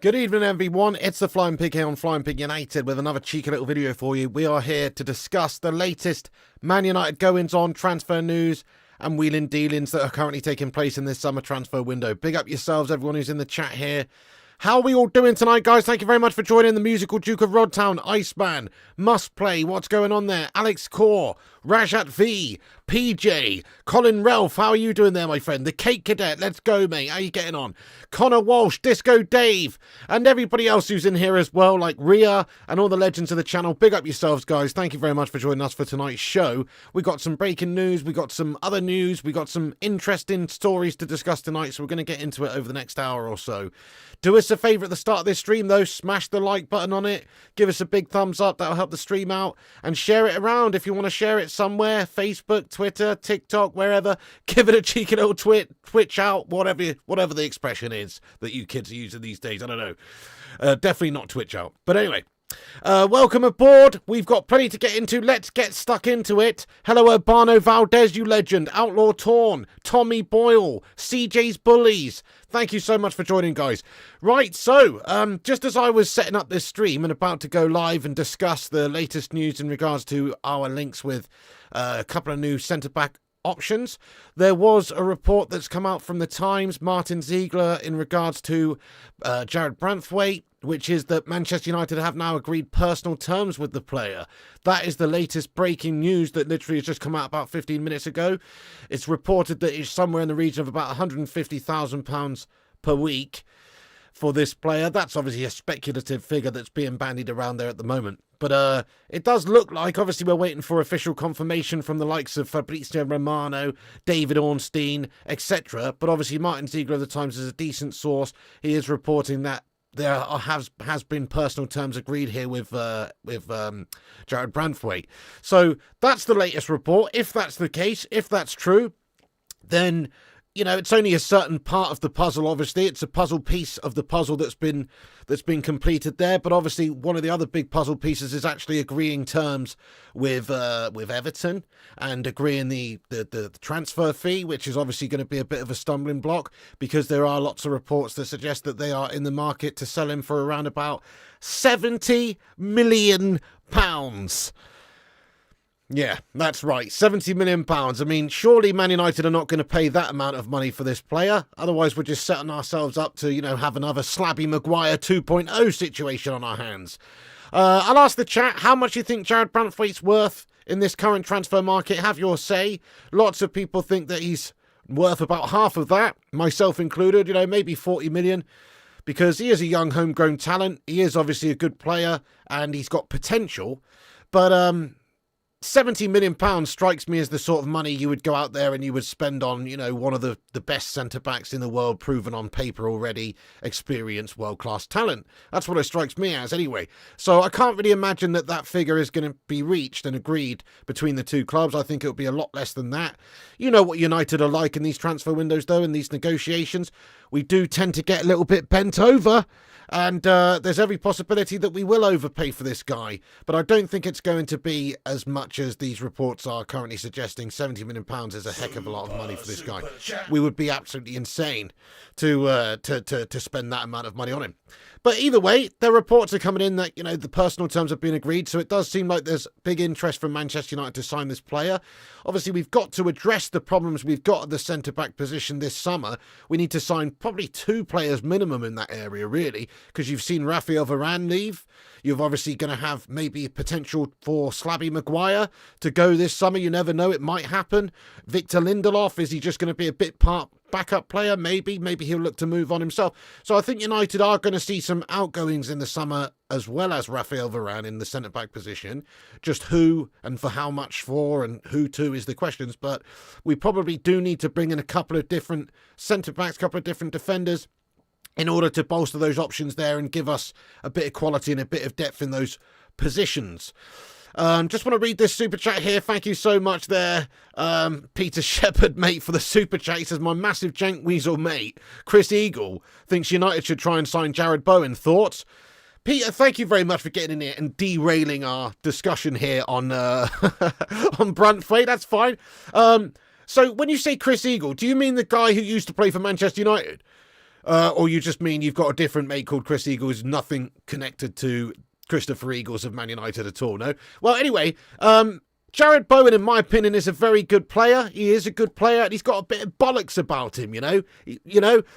Good evening, everyone. It's the Flying Pig here on Flying Pig United with another cheeky little video for you. We are here to discuss the latest Man United goings-on, transfer news and wheeling dealings that are currently taking place in this summer transfer window. Big up yourselves, everyone who's in the chat here. How are we all doing tonight, guys? Thank you very much for joining the musical Duke of Rodtown, Iceman, Must Play, what's going on there? Alex Core, Rajat V, PJ, Colin Relf, how are you doing there, my friend? The Cake Cadet, let's go, mate. How are you getting on? Connor Walsh, Disco Dave, and everybody else who's in here as well, like Ria and all the legends of the channel. Big up yourselves, guys. Thank you very much for joining us for tonight's show. We got some breaking news, we got some other news, we got some interesting stories to discuss tonight, so we're going to get into it over the next hour or so. Do us a favour at the start of this stream, though. Smash the like button on it. Give us a big thumbs up. That'll help the stream out. And share it around if you want to share it somewhere. Facebook, Twitter, TikTok, wherever. Give it a cheeky little twitch out. Whatever the expression is that you kids are using these days. I don't know. Definitely not twitch out. But anyway. Welcome aboard. We've got plenty to get into. Let's get stuck into it. Hello, Urbano Valdez, you legend. Outlaw Torn, Tommy Boyle, CJ's Bullies. Thank you so much for joining, guys. Right, so, just as I was setting up this stream and about to go live and discuss the latest news in regards to our links with a couple of new centre-back options, there was a report that's come out from the Times, Martin Ziegler, in regards to Jarrad Branthwaite, which is that Manchester United have now agreed personal terms with the player. That is the latest breaking news that literally has just come out about 15 minutes ago. It's reported that it's somewhere in the region of about £150,000 per week for this player. That's obviously a speculative figure that's being bandied around there at the moment. But it does look like, obviously we're waiting for official confirmation from the likes of Fabrizio Romano, David Ornstein, etc. But obviously Martin Ziegler of the Times is a decent source. He is reporting that there has been personal terms agreed here with Jarrad Branthwaite. So that's the latest report. If that's the case, if that's true, then, you know, it's only a certain part of the puzzle. Obviously, it's a puzzle piece of the puzzle that's been completed there. But obviously, one of the other big puzzle pieces is actually agreeing terms with Everton and agreeing the transfer fee, which is obviously going to be a bit of a stumbling block because there are lots of reports that suggest that they are in the market to sell him for around about £70 million. Yeah, that's right. £70 million. I mean, surely Man United are not going to pay that amount of money for this player. Otherwise, we're just setting ourselves up to, you know, have another Slabby Maguire 2.0 situation on our hands. I'll ask the chat, how much you think Jarrad Branthwaite's worth in this current transfer market? Have your say. Lots of people think that he's worth about half of that, myself included, you know, maybe 40 million. Because he is a young homegrown talent. He is obviously a good player and he's got potential. But, £70 million strikes me as the sort of money you would go out there and you would spend on, you know, one of the best centre-backs in the world, proven on paper already, experienced, world-class talent. That's what it strikes me as anyway. So I can't really imagine that figure is going to be reached and agreed between the two clubs. I think it'll be a lot less than that. You know what United are like in these transfer windows, though, in these negotiations. We do tend to get a little bit bent over. And there's every possibility that we will overpay for this guy. But I don't think it's going to be as much as these reports are currently suggesting. £70 million is a heck of a lot of money for this guy. We would be absolutely insane to spend that amount of money on him. But either way, the reports are coming in that, you know, the personal terms have been agreed. So it does seem like there's big interest from Manchester United to sign this player. Obviously, we've got to address the problems we've got at the centre-back position this summer. We need to sign probably 2 players minimum in that area, really, because you've seen Raphael Varane leave. You're obviously going to have maybe potential for Slabby Maguire to go this summer. You never know. It might happen. Victor Lindelof, is he just going to be a bit part backup player, maybe he'll look to move on himself. So I think United are going to see some outgoings in the summer, as well as Rafael Varane in the centre-back position. Just who and for how much for and who to is the questions, but we probably do need to bring in a couple of different centre-backs, a couple of different defenders, in order to bolster those options there and give us a bit of quality and a bit of depth in those positions. Just want to read this super chat here. Thank you so much there, Peter Shepherd, mate, for the super chat. He says, my massive jank weasel mate, Chris Eagle, thinks United should try and sign Jarrad Bowen. Thoughts? Peter, thank you very much for getting in here and derailing our discussion here on on Branthwaite. That's fine. So when you say Chris Eagle, do you mean the guy who used to play for Manchester United? Or you just mean you've got a different mate called Chris Eagle who's nothing connected to Christopher Eagles of Man United at all, no? Well, anyway, Jarrad Bowen, in my opinion, is a very good player. He is a good player, and he's got a bit of bollocks about him, you know?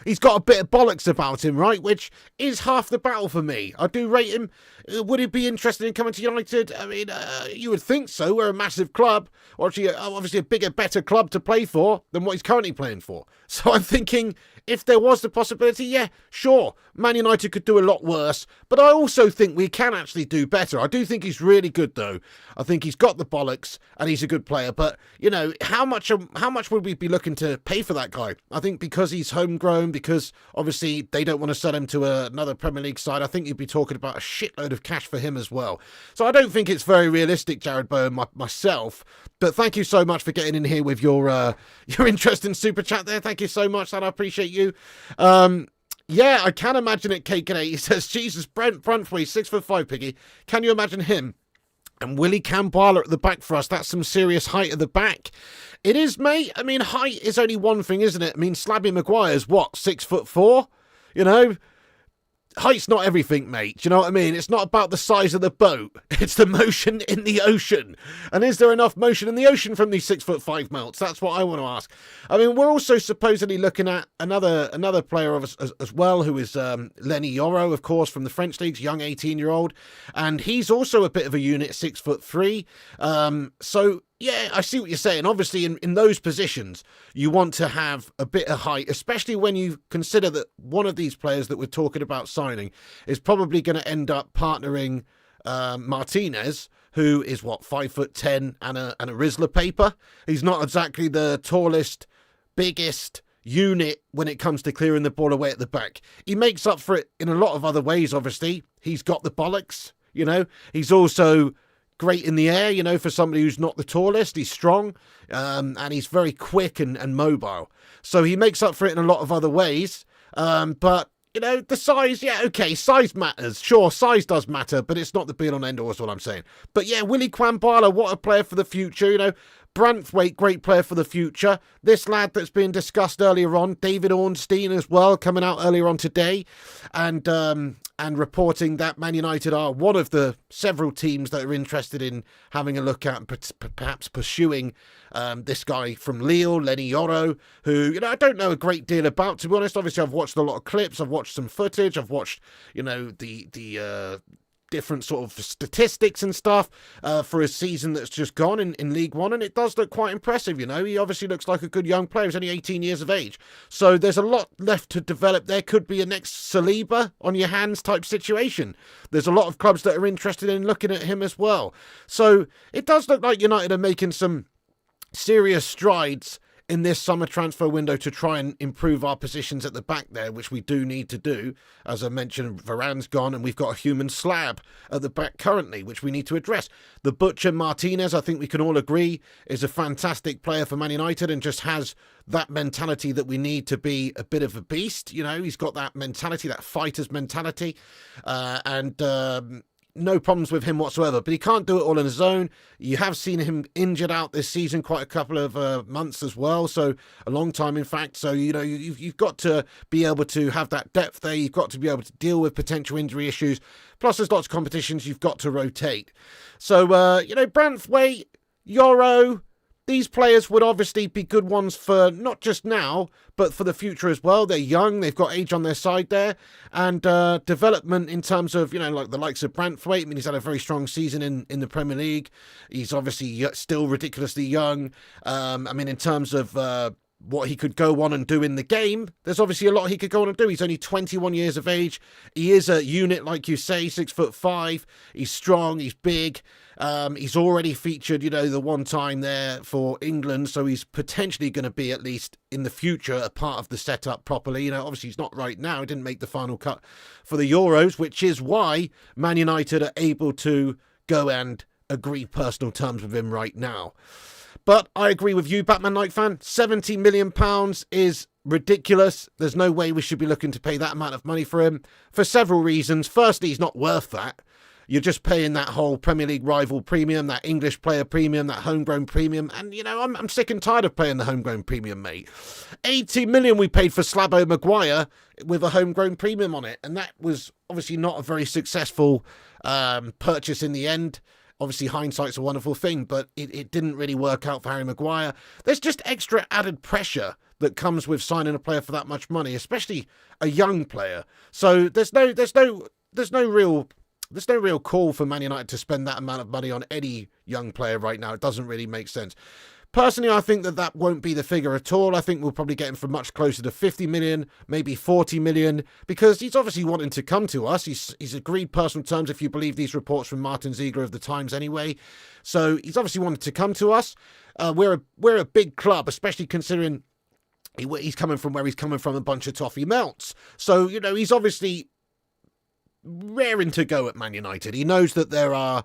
He's got a bit of bollocks about him, right? Which is half the battle for me. I do rate him. Would he be interested in coming to United? I mean, you would think so. We're a massive club, or actually, obviously a bigger, better club to play for than what he's currently playing for. So I'm thinking, if there was the possibility, yeah, sure, Man United could do a lot worse, but I also think we can actually do better. I do think he's really good, though. I think he's got the bollocks, and he's a good player, but, you know, how much would we be looking to pay for that guy? I think because he's homegrown, because obviously they don't want to sell him to another Premier League side, I think you'd be talking about a shitload of cash for him as well. So I don't think it's very realistic, Jarrad Bowen, myself, but thank you so much for getting in here with your interesting super chat there. Thank you so much, and I appreciate you. Yeah, I can imagine it, K8. He says, Jesus, Branthwaite, 6'5", Piggy. Can you imagine him? And Willy Kambala at the back for us. That's some serious height at the back. It is, mate. I mean, height is only one thing, isn't it? I mean, Slabby Maguire's what, 6'4"? You know? Height's not everything, mate. Do you know what I mean? It's not about the size of the boat. It's the motion in the ocean. And is there enough motion in the ocean from these 6'5" melts? That's what I want to ask. I mean, we're also supposedly looking at another player of us as well, who is Leny Yoro, of course, from the French leagues, young 18-year-old. And he's also a bit of a unit, 6'3". So yeah, I see what you're saying. Obviously, in those positions, you want to have a bit of height, especially when you consider that one of these players that we're talking about signing is probably going to end up partnering Martinez, who is, 5'10" and a Rizzler paper. He's not exactly the tallest, biggest unit when it comes to clearing the ball away at the back. He makes up for it in a lot of other ways, obviously. He's got the bollocks, you know. He's also great in the air, you know, for somebody who's not the tallest. He's strong, and he's very quick and mobile. So he makes up for it in a lot of other ways. But, you know, the size, yeah, okay, size matters. Sure, size does matter, but it's not the be-all and end-all is what I'm saying. But yeah, Willy Kambala, what a player for the future, you know. Branthwaite, great player for the future. This lad that's been discussed earlier on, David Ornstein as well, coming out earlier on today, and reporting that Man United are one of the several teams that are interested in having a look at and perhaps pursuing this guy from Lille, Leny Yoro, who, you know, I don't know a great deal about, to be honest. Obviously, I've watched a lot of clips, I've watched some footage, I've watched, you know, the different sort of statistics and stuff for his season that's just gone in League One, and it does look quite impressive, you know. He obviously looks like a good young player. He's only 18 years of age, so there's a lot left to develop. There could be a next Saliba on your hands type situation. There's a lot of clubs that are interested in looking at him as well, so it does look like United are making some serious strides in this summer transfer window to try and improve our positions at the back there, which we do need to do. As I mentioned, Varane's gone, and we've got a human slab at the back currently, which we need to address. The Butcher Martinez, I think we can all agree, is a fantastic player for Man United and just has that mentality that we need to be a bit of a beast. You know, he's got that mentality, that fighter's mentality, no problems with him whatsoever, but he can't do it all on his own. You have seen him injured out this season quite a couple of months as well, so a long time in fact. So, you know, you've got to be able to have that depth there. You've got to be able to deal with potential injury issues. Plus, there's lots of competitions you've got to rotate. So, you know, Branthwaite, Yoro, these players would obviously be good ones for not just now, but for the future as well. They're young, they've got age on their side there, and development in terms of, you know, like the likes of Branthwaite. I mean, he's had a very strong season in the Premier League. He's obviously still ridiculously young. I mean, in terms of what he could go on and do in the game, there's obviously a lot he could go on and do. He's only 21 years of age. He is a unit, like you say, 6'5". He's strong, he's big. He's already featured, the one time there for England, so he's potentially going to be, at least in the future, a part of the setup properly. Obviously he's not right now. He didn't make the final cut for the Euros, which is why Man United are able to go and agree personal terms with him right now. But I agree with you, Batman Knight fan. £70 million is ridiculous. There's no way we should be looking to pay that amount of money for him for several reasons. Firstly, he's not worth that. You're just paying that whole Premier League rival premium, that English player premium, that homegrown premium. And, I'm sick and tired of paying the homegrown premium, mate. 80 million we paid for Slabo Maguire with a homegrown premium on it. And that was obviously not a very successful purchase in the end. Obviously, hindsight's a wonderful thing, but it didn't really work out for Harry Maguire. There's just extra added pressure that comes with signing a player for that much money, especially a young player. So there's no real call for Man United to spend that amount of money on any young player right now. It doesn't really make sense. Personally, I think that won't be the figure at all. I think we'll probably get him for much closer to 50 million, maybe 40 million, because he's obviously wanting to come to us. He's agreed personal terms, if you believe these reports from Martin Ziegler of the Times anyway. So he's obviously wanted to come to us. We're a big club, especially considering he's coming from where he's coming from, a bunch of toffee melts. So, he's obviously raring to go at Man United. He knows that there are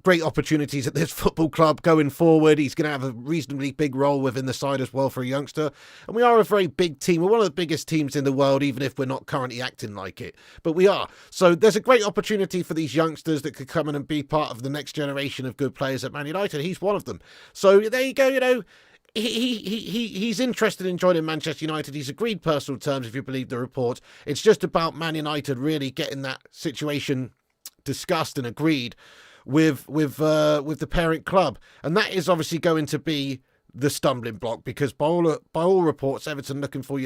great opportunities at this football club going forward. He's going to have a reasonably big role within the side as well for a youngster. And we are a very big team. We're one of the biggest teams in the world, even if we're not currently acting like it. But we are. So there's a great opportunity for these youngsters that could come in and be part of the next generation of good players at Man United. He's one of them. So there you go, He's interested in joining Manchester United. He's agreed personal terms, if you believe the report. It's just about Man United really getting that situation discussed and agreed with the parent club, and that is obviously going to be the stumbling block, because by all reports, Everton looking for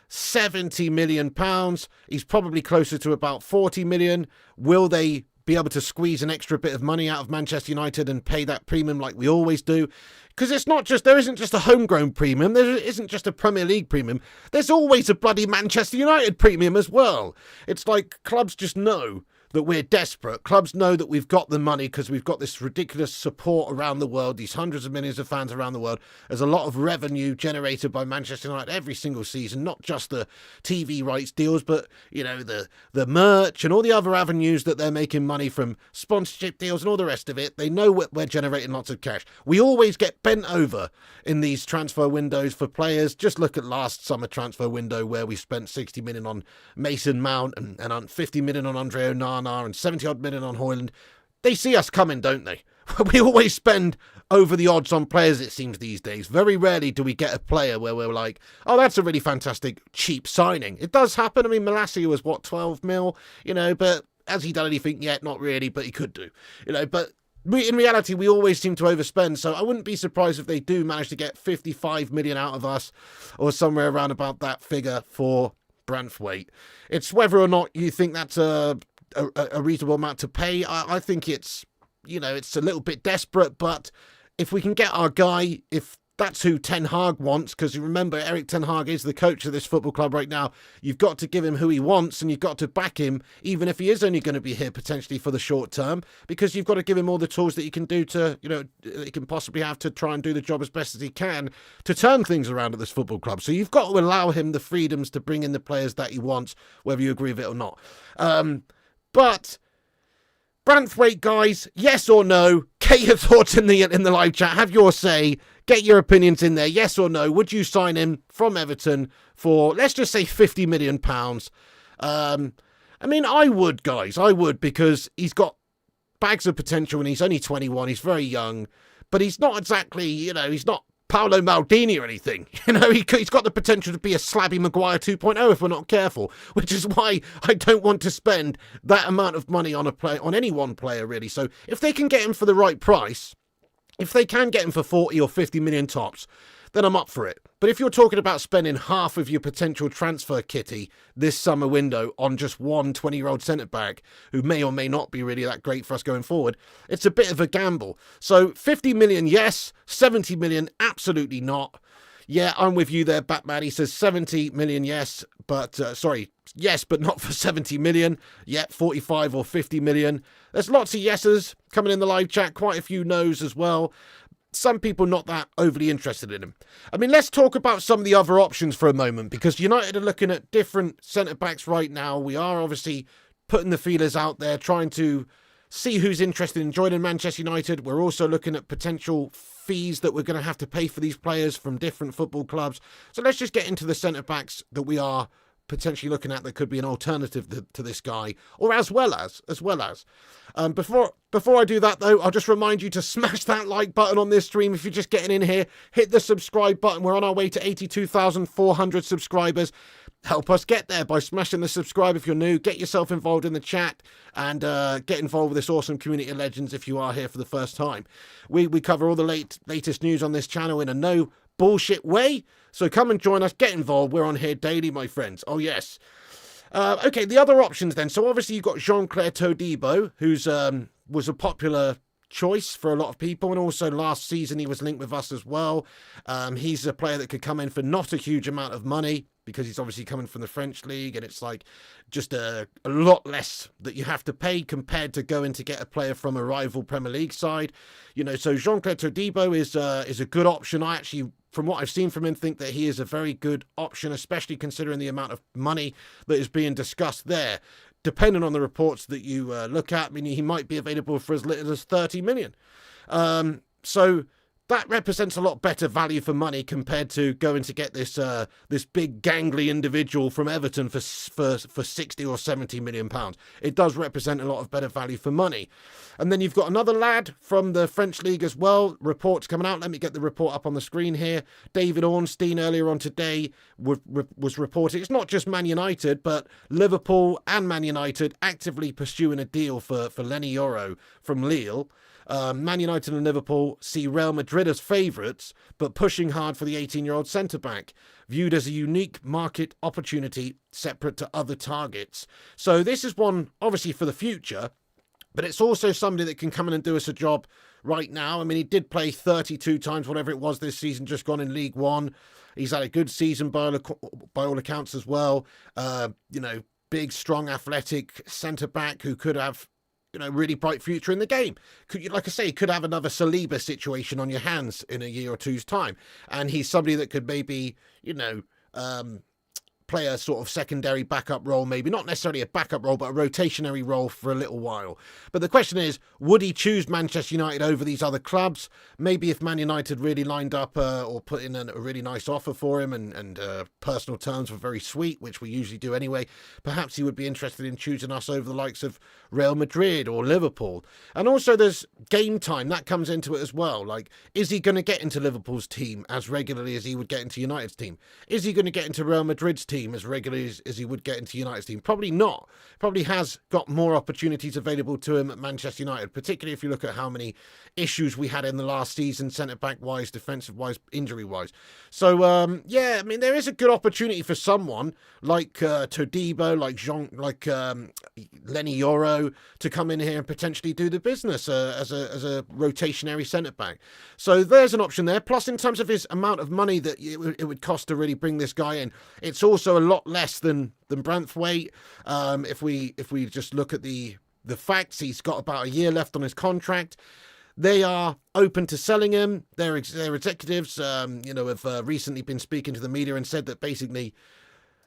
£70 million. He's probably closer to about 40 million. Will they be able to squeeze an extra bit of money out of Manchester United and pay that premium like we always do? Because there isn't just a homegrown premium, there isn't just a Premier League premium, there's always a bloody Manchester United premium as well. It's like clubs just know that we're desperate. Clubs know that we've got the money because we've got this ridiculous support around the world, these hundreds of millions of fans around the world. There's a lot of revenue generated by Manchester United every single season, not just the TV rights deals, but, the merch and all the other avenues that they're making money from, sponsorship deals and all the rest of it. They know we're generating lots of cash. We always get bent over in these transfer windows for players. Just look at last summer transfer window where we spent 60 million on Mason Mount and on 50 million on Andre Onana and 70-odd million on Højlund. They see us coming, don't they? We always spend over the odds on players, it seems, these days. Very rarely do we get a player where we're like, oh, that's a really fantastic, cheap signing. It does happen. I mean, Malacia was, 12 mil, but has he done anything yet? Not really, but he could do. But in reality, we always seem to overspend, so I wouldn't be surprised if they do manage to get 55 million out of us, or somewhere around about that figure for Branthwaite. It's whether or not you think that's a reasonable amount to pay. I think it's a little bit desperate, but if we can get our guy, if that's who Ten Hag wants, because you remember Erik Ten Hag is the coach of this football club right now, you've got to give him who he wants, and you've got to back him, even if he is only going to be here potentially for the short term, because you've got to give him all the tools that he can do to, that he can possibly have to try and do the job as best as he can to turn things around at this football club. So you've got to allow him the freedoms to bring in the players that he wants, whether you agree with it or not. But Branthwaite, guys, yes or no? Get your thoughts in the live chat. Have your say. Get your opinions in there. Yes or no? Would you sign him from Everton for, let's just say, £50 million? I mean, I would, guys. I would, because he's got bags of potential and he's only 21. He's very young, but he's not exactly, he's not Paolo Maldini or anything. He's got the potential to be a Slabby Maguire 2.0 if we're not careful, which is why I don't want to spend that amount of money on any one player, really. So if they can get him for the right price, if they can get him for 40 or 50 million tops, then I'm up for it. But if you're talking about spending half of your potential transfer kitty this summer window on just one 20-year-old centre-back who may or may not be really that great for us going forward, it's a bit of a gamble. So 50 million, yes. 70 million, absolutely not. Yeah, I'm with you there, Batman. He says 70 million, yes, but yes, but not for 70 million. Yeah, 45 or 50 million. There's lots of yeses coming in the live chat, quite a few no's as well. Some people not that overly interested in him. I mean, let's talk about some of the other options for a moment, because United are looking at different centre-backs right now. We are obviously putting the feelers out there, trying to see who's interested in joining Manchester United. We're also looking at potential fees that we're going to have to pay for these players from different football clubs. So let's just get into the centre-backs that we are potentially looking at that could be an alternative to this guy, or as well as. Before I do that, though, I'll just remind you to smash that like button on this stream. If you're just getting in here, hit the subscribe button. We're on our way to 82,400 subscribers. Help us get there by smashing the subscribe if you're new. Get yourself involved in the chat and get involved with this awesome community of legends if you are here for the first time. We cover all the latest news on this channel in a no bullshit way. So come and join us, get involved. We're on here daily, my friends. Oh, yes. Okay, the other options then. So obviously you've got Jean-Claire Todibo, who's was a popular choice for a lot of people, and also last season he was linked with us as well. He's a player that could come in for not a huge amount of money, because he's obviously coming from the French league, and it's like just a lot less that you have to pay compared to going to get a player from a rival Premier League side. You know, so Jean-Claire Todibo is a good option. I actually, from what I've seen from him, think that he is a very good option, especially considering the amount of money that is being discussed there. Depending on the reports that you look at, I mean, he might be available for as little as 30 million. So that represents a lot better value for money compared to going to get this big gangly individual from Everton for 60 or 70 million pounds. It does represent a lot of better value for money. And then you've got another lad from the French league as well. Reports coming out. Let me get the report up on the screen here. David Ornstein earlier on today was reporting. It's not just Man United, but Liverpool and Man United actively pursuing a deal for Leny Yoro from Lille. Man United and Liverpool see Real Madrid as favourites, but pushing hard for the 18-year-old centre-back, viewed as a unique market opportunity separate to other targets. So this is one, obviously, for the future, but it's also somebody that can come in and do us a job right now. I mean, he did play 32 times, whatever it was this season, just gone in League One. He's had a good season by all accounts as well. Big, strong, athletic centre-back who could have really bright future in the game. Like I say, could have another Saliba situation on your hands in a year or two's time. And he's somebody that could maybe, play a sort of secondary backup role, maybe not necessarily a backup role, but a rotationary role for a little while. But the question is, would he choose Manchester United over these other clubs? Maybe if Man United really lined up or put in a really nice offer for him and personal terms were very sweet, which we usually do anyway, perhaps he would be interested in choosing us over the likes of Real Madrid or Liverpool. And also there's game time, that comes into it as well. Like, is he going to get into Liverpool's team as regularly as he would get into United's team? Is he going to get into Real Madrid's team as regularly as he would get into United's team? Probably not. Probably has got more opportunities available to him at Manchester United, particularly if you look at how many issues we had in the last season, centre-back wise, defensive wise, injury wise. So I mean, there is a good opportunity for someone like Todibo, like Leny Yoro to come in here and potentially do the business as a rotationary centre-back. So there's an option there. Plus, in terms of his amount of money that it would cost to really bring this guy in, it's also a lot less than Branthwaite. If we just look at the facts, he's got about a year left on his contract. They are open to selling him. Their executives, have recently been speaking to the media and said that basically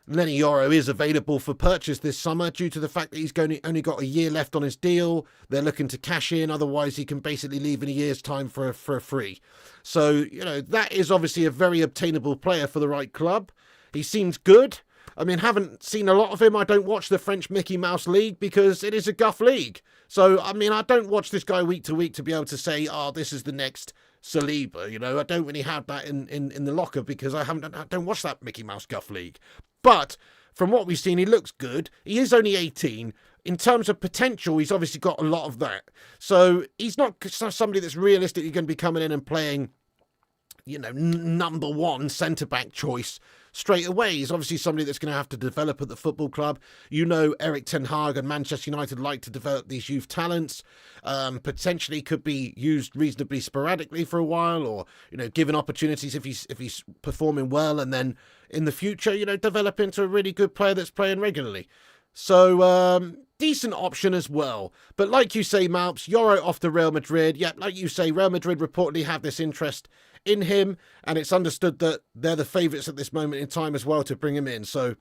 Leny Yoro is available for purchase this summer due to the fact that he's only got a year left on his deal. They're looking to cash in, otherwise he can basically leave in a year's time for a free. So, that is obviously a very obtainable player for the right club. He seems good. I mean, haven't seen a lot of him. I don't watch the French Mickey Mouse League because it is a guff league. So, I mean, I don't watch this guy week to week to be able to say, this is the next Saliba. I don't really have that in the locker because I don't watch that Mickey Mouse guff league. But from what we've seen, he looks good. He is only 18. In terms of potential, he's obviously got a lot of that. So he's not somebody that's realistically going to be coming in and playing number one centre-back choice straight away. He's obviously somebody that's going to have to develop at the football club. Erik Ten Hag and Manchester United like to develop these youth talents. Potentially could be used reasonably sporadically for a while, or given opportunities if he's performing well, and then in the future develop into a really good player that's playing regularly. So decent option as well. But like you say, Malps, Yoro off to Real Madrid. Yeah, like you say, Real Madrid reportedly have this interest in him, and it's understood that they're the favourites at this moment in time as well to bring him in. So,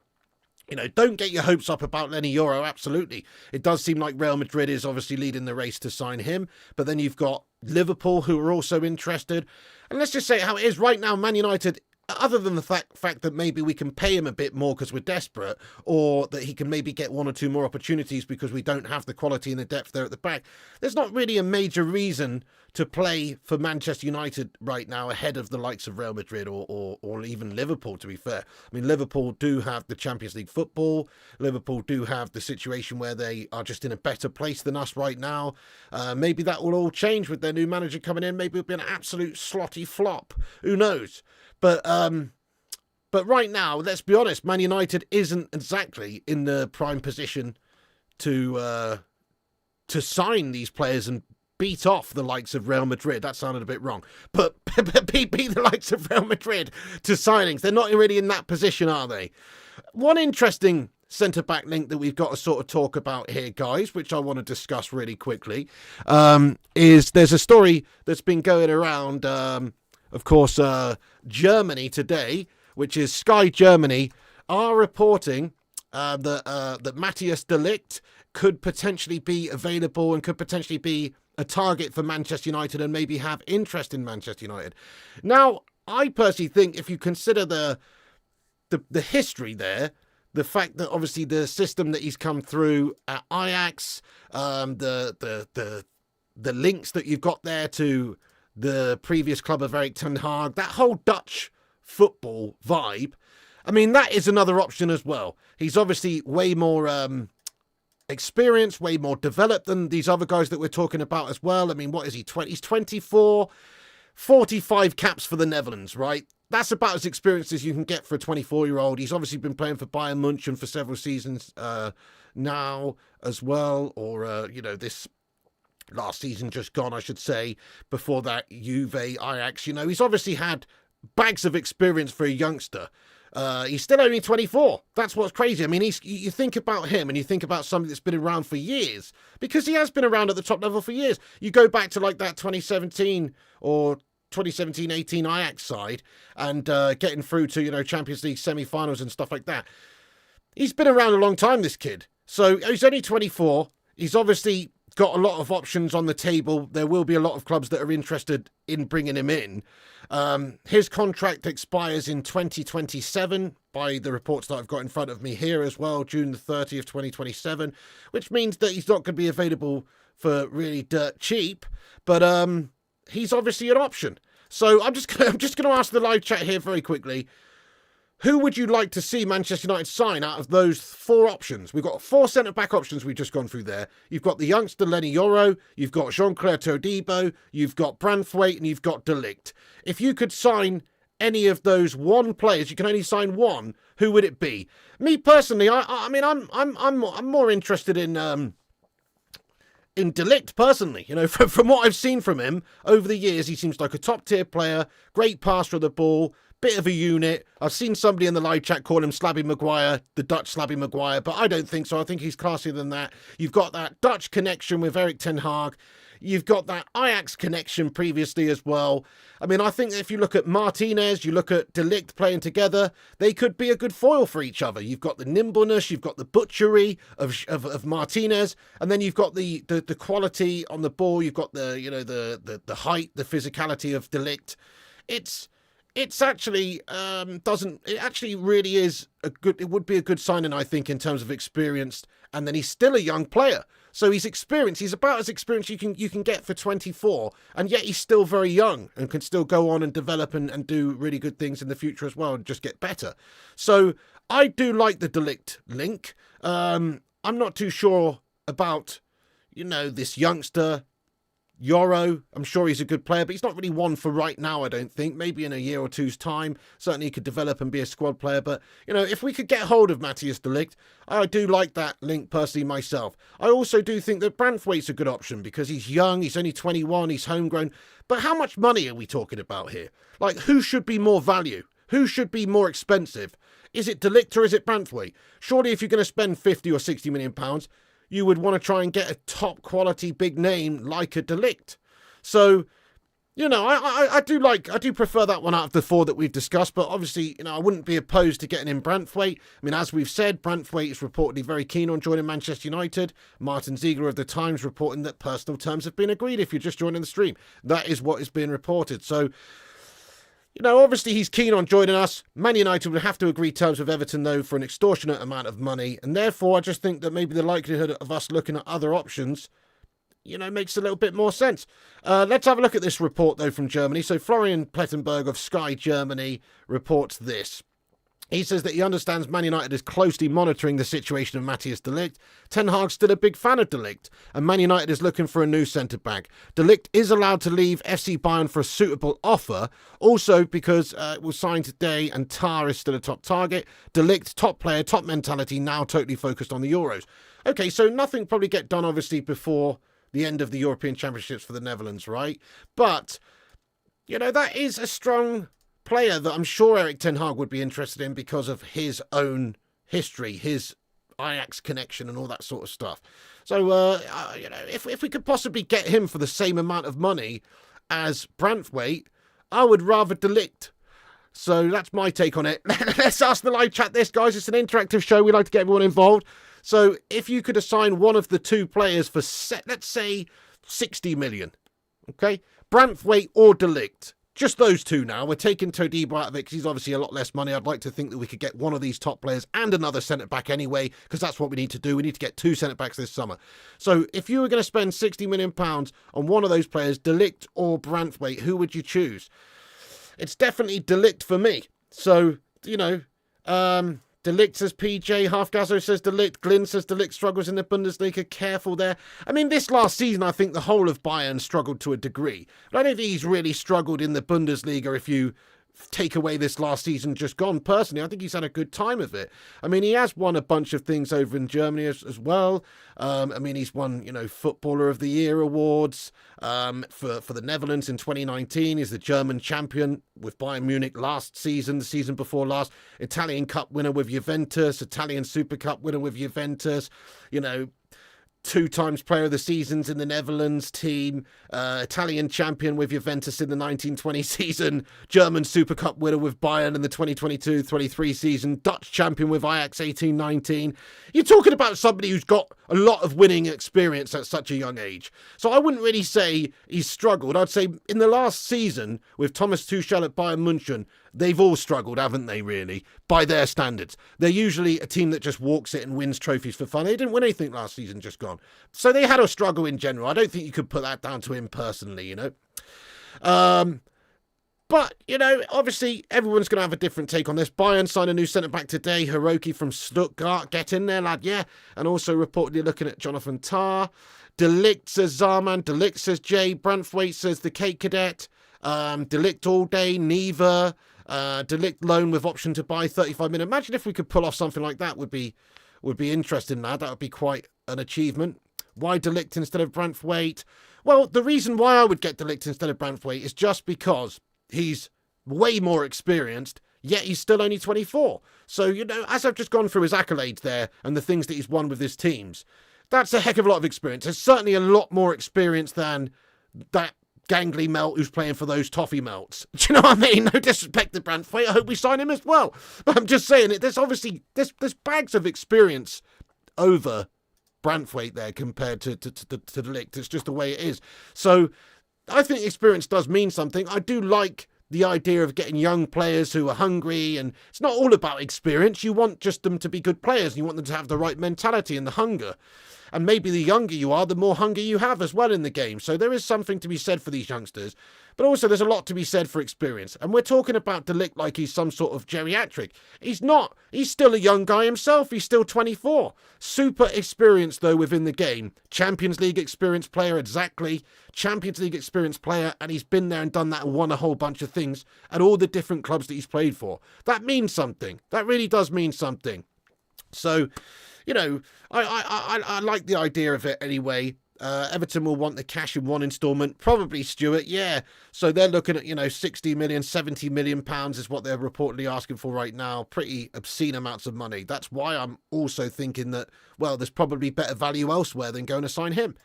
don't get your hopes up about Leny Yoro, absolutely. It does seem like Real Madrid is obviously leading the race to sign him, but then you've got Liverpool who are also interested. And let's just say how it is right now, Man United, other than the fact that maybe we can pay him a bit more because we're desperate, or that he can maybe get one or two more opportunities because we don't have the quality and the depth there at the back, there's not really a major reason to play for Manchester United right now ahead of the likes of Real Madrid or even Liverpool, to be fair. I mean, Liverpool do have the Champions League football. Liverpool do have the situation where they are just in a better place than us right now. Maybe that will all change with their new manager coming in. Maybe it'll be an absolute slotty flop. Who knows? But right now, let's be honest, Man United isn't exactly in the prime position to sign these players and beat off the likes of Real Madrid. That sounded a bit wrong. But beat the likes of Real Madrid to signings. They're not really in that position, are they? One interesting centre-back link that we've got to sort of talk about here, guys, which I want to discuss really quickly, is there's a story that's been going around, of course, Germany today, which is Sky Germany, are reporting that Matthijs de Ligt could potentially be available and could potentially be a target for Manchester United and maybe have interest in Manchester United. Now, I personally think if you consider the history there, the fact that obviously the system that he's come through at Ajax, the links that you've got there to the previous club of Erik Ten Hag, that whole Dutch football vibe, I mean, that is another option as well. He's obviously way more experienced, way more developed than these other guys that we're talking about as well. I mean, what is he, 20? He's 24, 45 caps for the Netherlands, right? That's about as experienced as you can get for a 24-year-old. He's obviously been playing for Bayern München for several seasons now as well, or, this last season just gone, I should say. Before that, Juve, Ajax, he's obviously had bags of experience for a youngster. He's still only 24. That's what's crazy. I mean, you think about him and you think about somebody that's been around for years, because he has been around at the top level for years. You go back to like that 2017 or 2017-18 Ajax side and getting through to, Champions League semi-finals and stuff like that. He's been around a long time, this kid. So he's only 24. He's obviously got a lot of options on the table. There will be a lot of clubs that are interested in bringing him in. His contract expires in 2027 by the reports that I've got in front of me here as well, June the 30th, 2027, which means that he's not going to be available for really dirt cheap, but he's obviously an option. So I'm just going to ask the live chat here very quickly. Who would you like to see Manchester United sign out of those four options? We've got four centre-back options we've just gone through there. You've got the youngster Leny Yoro, you've got Jean-Claire Todibo, you've got Branthwaite, and you've got de Ligt. If you could sign any of those one players, you can only sign one, who would it be? Me personally, I mean, I'm more interested in de Ligt personally. From what I've seen from him over the years, he seems like a top-tier player, great passer of the ball, bit of a unit. I've seen somebody in the live chat call him Slabby Maguire, the Dutch Slabby Maguire, but I don't think so. I think he's classier than that. You've got that Dutch connection with Erik Ten Hag. You've got that Ajax connection previously as well. I mean, I think if you look at Martinez, you look at de Ligt playing together, they could be a good foil for each other. You've got the nimbleness, you've got the butchery of Martinez, and then you've got the quality on the ball. You've got the height, the physicality of de Ligt. It actually really is it would be a good signing, I think, in terms of experience. And then he's still a young player. So he's experienced. He's about as experienced you can get for 24. And yet he's still very young and can still go on and develop and do really good things in the future as well and just get better. So I do like the de Ligt link. I'm not too sure about, this youngster Yoro, I'm sure he's a good player, but he's not really one for right now, I don't think. Maybe in a year or two's time. Certainly he could develop and be a squad player. But, if we could get hold of Matthijs de Ligt, I do like that link personally myself. I also do think that Branthwaite's a good option because he's young, he's only 21, he's homegrown. But how much money are we talking about here? Like, who should be more value? Who should be more expensive? Is it de Ligt or is it Branthwaite? Surely if you're going to spend 50 or 60 million pounds, you would want to try and get a top quality big name like a de Ligt. So, I do prefer that one out of the four that we've discussed, but obviously, I wouldn't be opposed to getting in Branthwaite. I mean, as we've said, Branthwaite is reportedly very keen on joining Manchester United. Martin Ziegler of The Times reporting that personal terms have been agreed if you're just joining the stream. That is what is being reported. So, obviously he's keen on joining us. Man United would have to agree terms with Everton, though, for an extortionate amount of money. And therefore, I just think that maybe the likelihood of us looking at other options, makes a little bit more sense. Let's have a look at this report, though, from Germany. So Florian Plettenberg of Sky Germany reports this. He says that he understands Man United is closely monitoring the situation of Matthijs de Ligt. Ten Hag's still a big fan of de Ligt, and Man United is looking for a new centre-back. De Ligt is allowed to leave FC Bayern for a suitable offer, also because it was signed today and Tar is still a top target. De Ligt, top player, top mentality, now totally focused on the Euros. Okay, so nothing probably get done, obviously, before the end of the European Championships for the Netherlands, right? But, that is a strong player that I'm sure Erik Ten Hag would be interested in because of his own history, his Ajax connection and all that sort of stuff. So, if we could possibly get him for the same amount of money as Branthwaite, I would rather de Ligt. So that's my take on it. Let's ask the live chat this, guys. It's an interactive show. We like to get everyone involved. So if you could assign one of the two players for, let's say, 60 million, okay? Branthwaite or de Ligt. Just those two now. We're taking Todibo out of it because he's obviously a lot less money. I'd like to think that we could get one of these top players and another centre-back anyway, because that's what we need to do. We need to get two centre-backs this summer. So if you were going to spend £60 million on one of those players, de Ligt or Branthwaite, who would you choose? It's definitely de Ligt for me. So, de Ligt says PJ, Halfgazo says de Ligt, Glyn says de Ligt struggles in the Bundesliga, careful there. I mean, this last season, I think the whole of Bayern struggled to a degree. But I don't think he's really struggled in the Bundesliga if you take away this last season just gone. Personally, I think he's had a good time of it. I mean, he has won a bunch of things over in Germany as well. I mean, he's won, Footballer of the Year awards for the Netherlands in 2019. He's the German champion with Bayern Munich last season, the season before last. Italian Cup winner with Juventus, Italian Super Cup winner with Juventus, 2 times player of the seasons in the Netherlands team, Italian champion with Juventus in the 1920 season, German Super Cup winner with Bayern in the 2022-23 season, Dutch champion with Ajax 18-19. You're talking about somebody who's got a lot of winning experience at such a young age. So I wouldn't really say he's struggled. I'd say in the last season with Thomas Tuchel at Bayern München, they've all struggled, haven't they, really, by their standards. They're usually a team that just walks it and wins trophies for fun. They didn't win anything last season, just gone. So they had a struggle in general. I don't think you could put that down to him personally, But, obviously everyone's going to have a different take on this. Bayern signed a new centre-back today, Hiroki from Stuttgart. Get in there, lad, yeah. And also reportedly looking at Jonathan Tah. De Ligt says Zaman. De Ligt says Jay. Branthwaite says the Cape Cadet. De Ligt all day, Neva. De Ligt loan with option to buy 35 million. Imagine if we could pull off something like that. Would be interesting, lad. That would be quite an achievement. Why de Ligt instead of Branthwaite? Well, the reason why I would get de Ligt instead of Branthwaite is just because he's way more experienced, yet he's still only 24. So, as I've just gone through his accolades there and the things that he's won with his teams, that's a heck of a lot of experience. There's certainly a lot more experience than that gangly melt who's playing for those toffee melts. Do you know what I mean? No disrespect to Branthwaite. I hope we sign him as well. But I'm just saying, there's obviously there's bags of experience over Branthwaite there compared to de Ligt. It's just the way it is. So I think experience does mean something. I do like the idea of getting young players who are hungry, and it's not all about experience. You want just them to be good players, and you want them to have the right mentality and the hunger. And maybe the younger you are, the more hunger you have as well in the game. So there is something to be said for these youngsters. But also there's a lot to be said for experience. And we're talking about De Ligt like he's some sort of geriatric. He's not. He's still a young guy himself. He's still 24. Super experienced, though, within the game. Champions League experienced player, exactly. Champions League experienced player, and he's been there and done that and won a whole bunch of things at all the different clubs that he's played for. That means something. That really does mean something. So, you know, I like the idea of it anyway. Everton will want the cash in one instalment, probably Stuart, yeah. So they're looking at, you know, 60 million, 70 million pounds is what they're reportedly asking for right now. Pretty obscene amounts of money. That's why I'm also thinking that, well, there's probably better value elsewhere than going to sign him.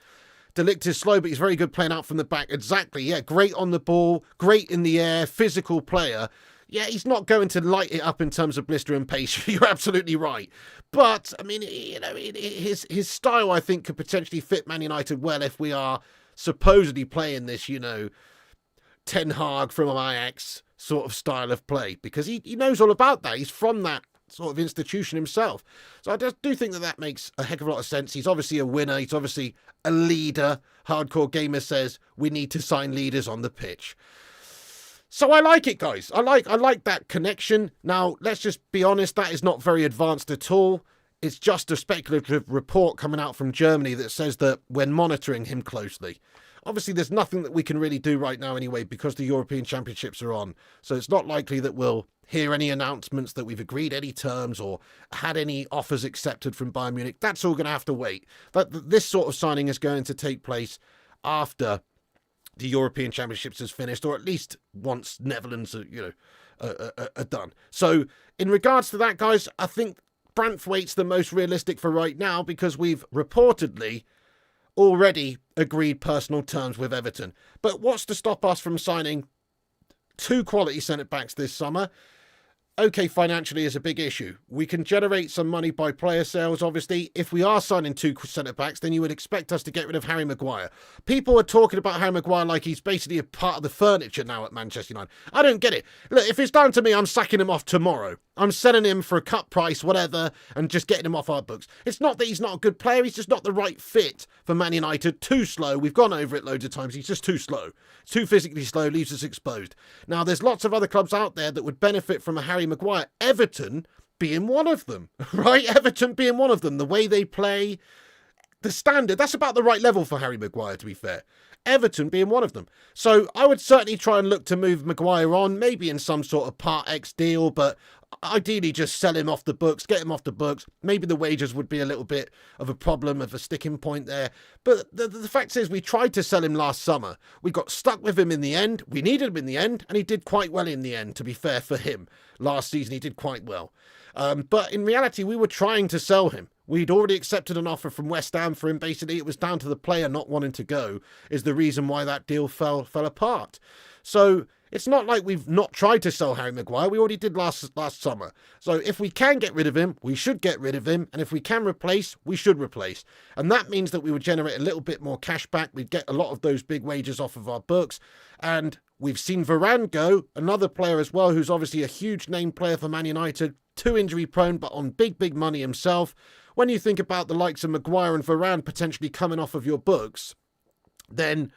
De Ligt is slow, but he's very good playing out from the back. Exactly, yeah, great on the ball, great in the air, physical player. Yeah, he's not going to light it up in terms of blister and pace. You're absolutely right. But, I mean, you know, his style, I think, could potentially fit Man United well if we are supposedly playing this, you know, Ten Hag from Ajax sort of style of play. Because he knows all about that. He's from that sort of institution himself. So I just do think that makes a heck of a lot of sense. He's obviously a winner. He's obviously a leader. Hardcore Gamer says we need to sign leaders on the pitch. So I like it, guys. I like that connection. Now, let's just be honest, that is not very advanced at all. It's just a speculative report coming out from Germany that says that we're monitoring him closely. Obviously, there's nothing that we can really do right now anyway because the European Championships are on. So it's not likely that we'll hear any announcements that we've agreed any terms or had any offers accepted from Bayern Munich. That's all going to have to wait. This sort of signing is going to take place after the European Championships is finished, or at least once Netherlands are done. So in regards to that, guys, I think Branthwaite's the most realistic for right now because we've reportedly already agreed personal terms with Everton. But what's to stop us from signing 2 quality centre-backs this summer? Okay, financially is a big issue. We can generate some money by player sales, obviously. If we are signing 2 centre-backs, then you would expect us to get rid of Harry Maguire. People are talking about Harry Maguire like he's basically a part of the furniture now at Manchester United. I don't get it. Look, if it's down to me, I'm sacking him off tomorrow. I'm selling him for a cut price, whatever, and just getting him off our books. It's not that he's not a good player. He's just not the right fit for Man United. Too slow. We've gone over it loads of times. He's just too slow. Too physically slow, leaves us exposed. Now, there's lots of other clubs out there that would benefit from a Harry Maguire. Everton being one of them, right? Everton being one of them. The way they play, the standard, that's about the right level for Harry Maguire, to be fair. Everton being one of them. So I would certainly try and look to move Maguire on, maybe in some sort of Part X deal, but ideally just sell him off the books, get him off the books. Maybe the wages would be a little bit of a problem, of a sticking point there. But the fact is we tried to sell him last summer. We got stuck with him in the end. We needed him in the end, and he did quite well in the end, to be fair for him. Last season he did quite well. But in reality, we were trying to sell him. We'd already accepted an offer from West Ham for him. Basically, it was down to the player not wanting to go is the reason why that deal fell apart. So it's not like we've not tried to sell Harry Maguire. We already did last summer. So if we can get rid of him, we should get rid of him. And if we can replace, we should replace. And that means that we would generate a little bit more cash back. We'd get a lot of those big wages off of our books. And we've seen Varane go, another player as well, who's obviously a huge name player for Man United. Too injury prone, but on big money himself. When you think about the likes of Maguire and Varane potentially coming off of your books, then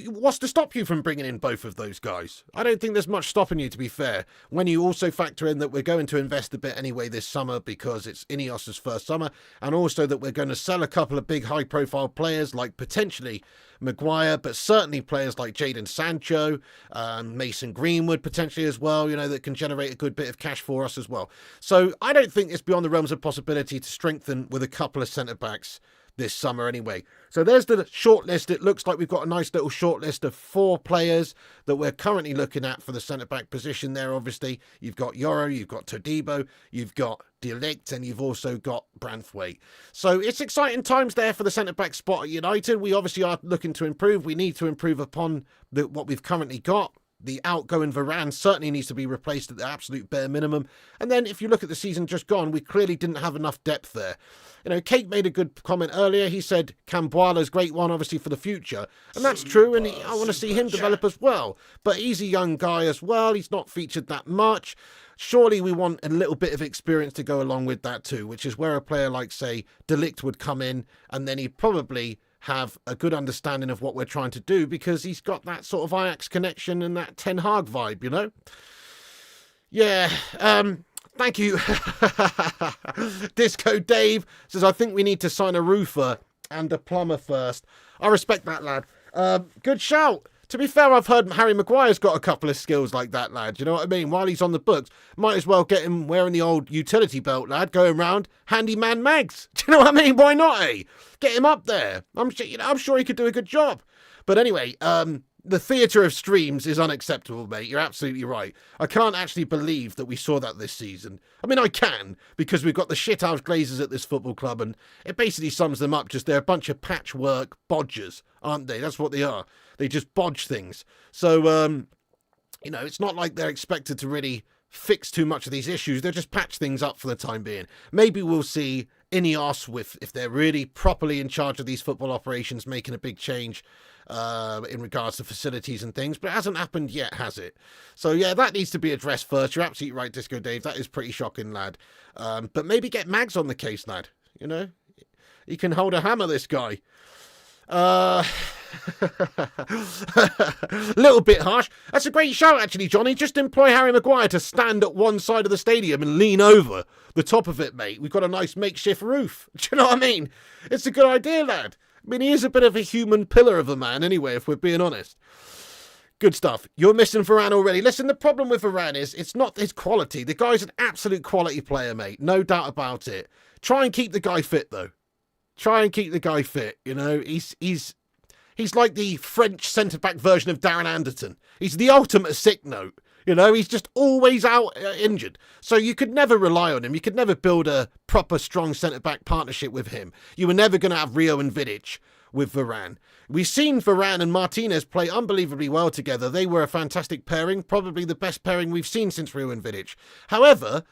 what's to stop you from bringing in both of those guys? I don't think there's much stopping you, to be fair. When you also factor in that we're going to invest a bit anyway this summer because it's Ineos's first summer, and also that we're going to sell a couple of big high-profile players like potentially Maguire, but certainly players like Jarrad Sancho, Mason Greenwood potentially as well, you know, that can generate a good bit of cash for us as well. So I don't think it's beyond the realms of possibility to strengthen with a couple of centre-backs this summer anyway. So there's the shortlist. It looks like we've got a nice little shortlist of 4 players that we're currently looking at for the centre-back position there, obviously. You've got Yoro, you've got Todibo, you've got De Ligt, and you've also got Branthwaite. So it's exciting times there for the centre-back spot at United. We obviously are looking to improve. We need to improve upon what we've currently got. The outgoing Varane certainly needs to be replaced at the absolute bare minimum. And then if you look at the season just gone, we clearly didn't have enough depth there. You know, Kate made a good comment earlier. He said Camboila's great one, obviously, for the future. And that's true, and I want to see him develop as well. But he's a young guy as well. He's not featured that much. surely we want a little bit of experience to go along with that too, which is where a player like, say, De Ligt would come in, and then he'd probably have a good understanding of what we're trying to do because he's got that sort of Ajax connection and that Ten Hag vibe, you know? Yeah, thank you. Disco Dave says, I think we need to sign a roofer and a plumber first. I respect that, lad. Good shout. To be fair, I've heard Harry Maguire's got a couple of skills like that, lad. You know what I mean? While he's on the books, might as well get him wearing the old utility belt, lad, going round handyman mags. Do you know what I mean? Why not, eh? Get him up there. I'm sure he could do a good job. But anyway, the theatre of streams is unacceptable, mate. You're absolutely right. I can't actually believe that we saw that this season. I mean, I can, because we've got the shithouse Glazers at this football club, and it basically sums them up. Just they're a bunch of patchwork bodgers, aren't they? That's what they are. They just bodge things. So, it's not like they're expected to really fix too much of these issues. They'll just patch things up for the time being. Maybe we'll see Ineos, if they're really properly in charge of these football operations, making a big change in regards to facilities and things, but it hasn't happened yet, has it? So yeah, that needs to be addressed first. You're absolutely right, Disco Dave. That is pretty shocking, lad. But maybe get Mags on the case, lad. You know, he can hold a hammer, this guy. Little bit harsh. That's a great shout, actually, Johnny. Just employ Harry Maguire to stand at one side of the stadium and lean over the top of it, mate. We've got a nice makeshift roof. Do you know what I mean? It's a good idea, lad. I mean, he is a bit of a human pillar of a man anyway, if we're being honest. Good stuff. You're missing Varane already. Listen, the problem with Varane is it's not his quality. The guy's an absolute quality player, mate. No doubt about it. Try and keep the guy fit, though. Try and keep the guy fit, you know. He's like the French centre-back version of Darren Anderton. He's the ultimate sick note. You know, he's just always out injured. So you could never rely on him. You could never build a proper, strong centre-back partnership with him. You were never going to have Rio and Vidic with Varane. We've seen Varane and Martinez play unbelievably well together. They were a fantastic pairing, probably the best pairing we've seen since Rio and Vidic. However,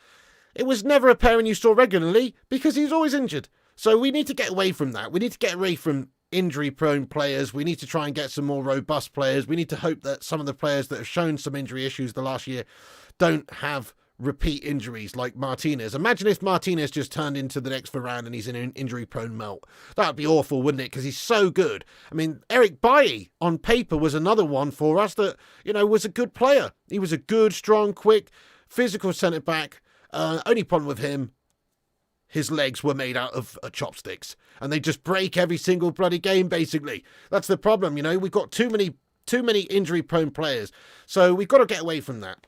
it was never a pairing you saw regularly because he's always injured. So we need to get away from that. We need to get away from injury-prone players. We need to try and get some more robust players. We need to hope that some of the players that have shown some injury issues the last year don't have repeat injuries like Martinez. Imagine if Martinez just turned into the next Varane and he's in an injury-prone melt. That'd be awful, wouldn't it? Because he's so good. I mean, Eric Bailly, on paper, was another one for us that, you know, was a good player. He was a good, strong, quick, physical centre-back. Only problem with him, his legs were made out of chopsticks, and they just break every single bloody game, basically. That's the problem, you know. We've got too many injury-prone players, so we've got to get away from that.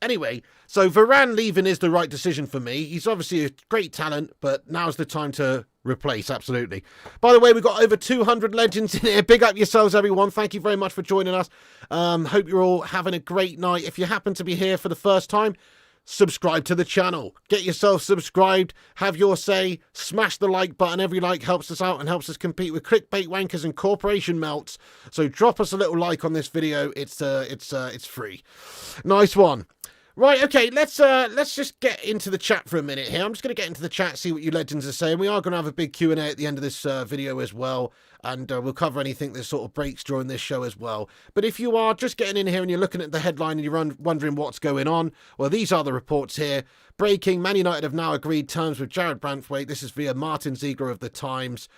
Anyway, so Varane leaving is the right decision for me. He's obviously a great talent, but now's the time to replace, absolutely. By the way, we've got over 200 legends in here. Big up yourselves, everyone. Thank you very much for joining us. Hope you're all having a great night. If you happen to be here for the first time, subscribe to the channel. Get yourself subscribed. Have your say. Smash the like button. Every like helps us out and helps us compete with clickbait wankers and corporation melts. So drop us a little like on this video. It's free. Nice one. Right, okay, let's just get into the chat for a minute here. I'm just going to get into the chat, see what you legends are saying. We are going to have a big Q&A at the end of this video as well, and we'll cover anything that sort of breaks during this show as well. But if you are just getting in here and you're looking at the headline and you're wondering what's going on, well, these are the reports here. Breaking, Man United have now agreed terms with Jarrad Branthwaite. This is via Martin Ziegler of The Times.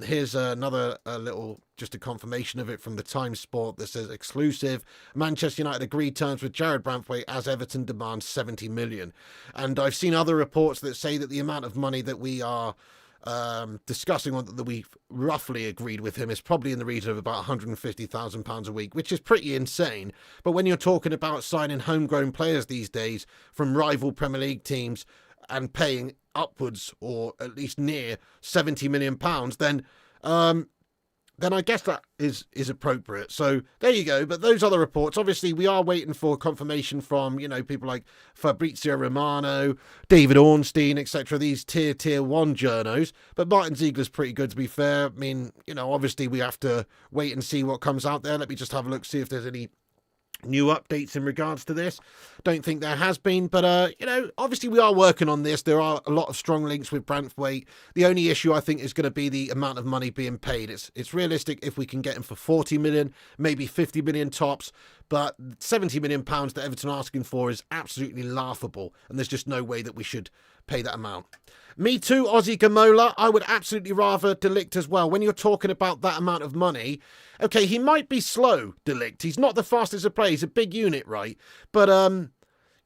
Here's another little, just a confirmation of it from the Times Sport that says exclusive. Manchester United agreed terms with Jarrad Branthwaite as Everton demands 70 million. And I've seen other reports that say that the amount of money that we are discussing on that we've roughly agreed with him is probably in the region of about £150,000 a week, which is pretty insane. But when you're talking about signing homegrown players these days from rival Premier League teams and paying upwards or at least near £70 million, then I guess that is appropriate. So there you go. But those other reports, obviously, we are waiting for confirmation from, you know, people like Fabrizio Romano, David Ornstein, etc. These tier one journos. But Martin Ziegler's pretty good, to be fair. I mean, you know, obviously we have to wait and see what comes out there. Let me just have a look, see if there's any new updates in regards to this. Don't think there has been, but obviously we are working on this. There are a lot of strong links with Branthwaite. The only issue I think is going to be the amount of money being paid. It's realistic if we can get him for 40 million, maybe 50 million tops, but 70 million pounds that Everton are asking for is absolutely laughable, and there's just no way that we should pay that amount. Me too, Aussie Gamola. I would absolutely rather De Ligt as well. When you're talking about that amount of money, okay, he might be slow, De Ligt. He's not the fastest of players. He's a big unit, right? But,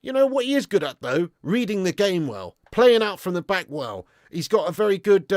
you know what he is good at, though? Reading the game well. Playing out from the back well. He's got a very good,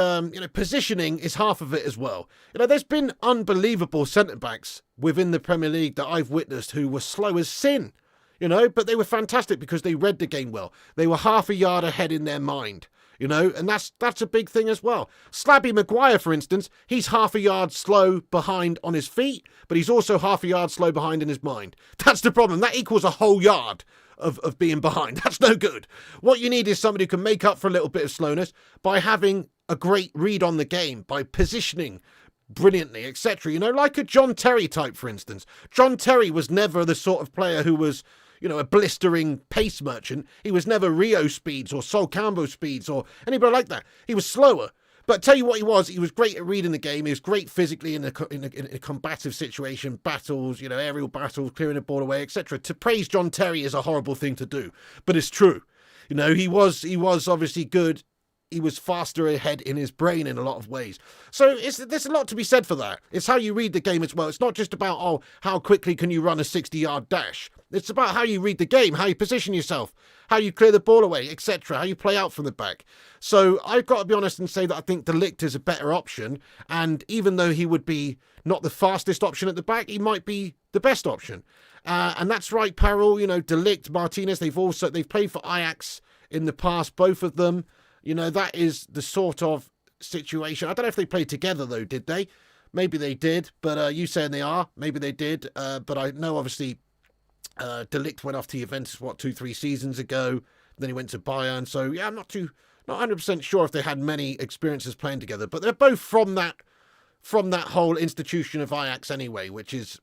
positioning is half of it as well. There's been unbelievable centre-backs within the Premier League that I've witnessed who were slow as sin, but they were fantastic because they read the game well. They were half a yard ahead in their mind. And that's a big thing as well. Slabby Maguire, for instance, he's half a yard slow behind on his feet, but he's also half a yard slow behind in his mind. That's the problem. That equals a whole yard of being behind. That's no good. What you need is somebody who can make up for a little bit of slowness by having a great read on the game, by positioning brilliantly, etc. Like a John Terry type, for instance. John Terry was never the sort of player who was a blistering pace merchant. He was never Rio speeds or Sol Campbell speeds or anybody like that. He was slower. But tell you what he was great at reading the game. He was great physically in a combative situation, battles, aerial battles, clearing the ball away, etc. To praise John Terry is a horrible thing to do, but it's true. He was obviously good. He was faster ahead in his brain in a lot of ways. So there's a lot to be said for that. It's how you read the game as well. It's not just about, how quickly can you run a 60-yard dash. It's about how you read the game, how you position yourself, how you clear the ball away, etc., how you play out from the back. So I've got to be honest and say that I think De Ligt is a better option. And even though he would be not the fastest option at the back, he might be the best option. And that's right, Parrell. De Ligt, Martinez, they've played for Ajax in the past, both of them. That is the sort of situation. I don't know if they played together, though, did they? Maybe they did, but you saying they are. Maybe they did, but I know, obviously, De Ligt went off to Juventus, 2-3 seasons ago. Then he went to Bayern. So, yeah, I'm not 100% sure if they had many experiences playing together, but they're both from that whole institution of Ajax anyway, which is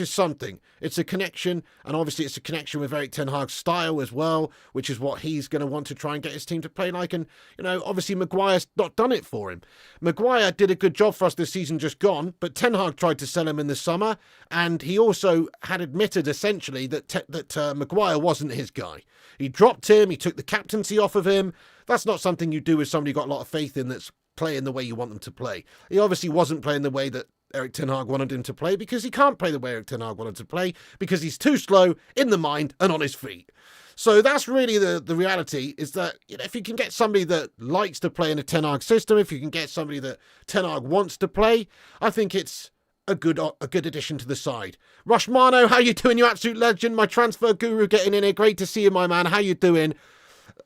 something. It's a connection, and obviously it's a connection with Erik Ten Hag's style as well, which is what he's going to want to try and get his team to play like. And, obviously Maguire's not done it for him. Maguire did a good job for us this season just gone, but Ten Hag tried to sell him in the summer, and he also had admitted essentially that Maguire wasn't his guy. He dropped him, he took the captaincy off of him. That's not something you do with somebody you've got a lot of faith in that's playing the way you want them to play. He obviously wasn't playing the way that Erik Ten Hag wanted him to play, because he can't play the way Erik Ten Hag wanted to play, because he's too slow in the mind and on his feet. So that's really the reality, is that if you can get somebody that likes to play in a Ten Hag system, if you can get somebody that Ten Hag wants to play, I think it's a good addition to the side. Rushmano, how you doing, you absolute legend? My transfer guru getting in here. Great to see you, my man. How you doing?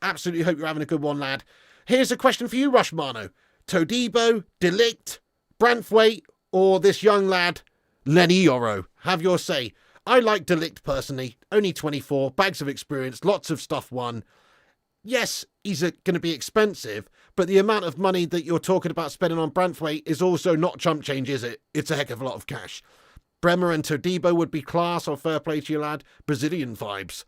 Absolutely hope you're having a good one, lad. Here's a question for you, Rushmano. Todibo, De Ligt, Branthwaite, or this young lad, Leny Yoro? Have your say. I like De Ligt personally. Only 24, bags of experience, lots of stuff won. Yes, he's going to be expensive, but the amount of money that you're talking about spending on Branthwaite is also not chump change, is it? It's a heck of a lot of cash. Bremer and Todibo would be class, or fair play to you, lad. Brazilian vibes.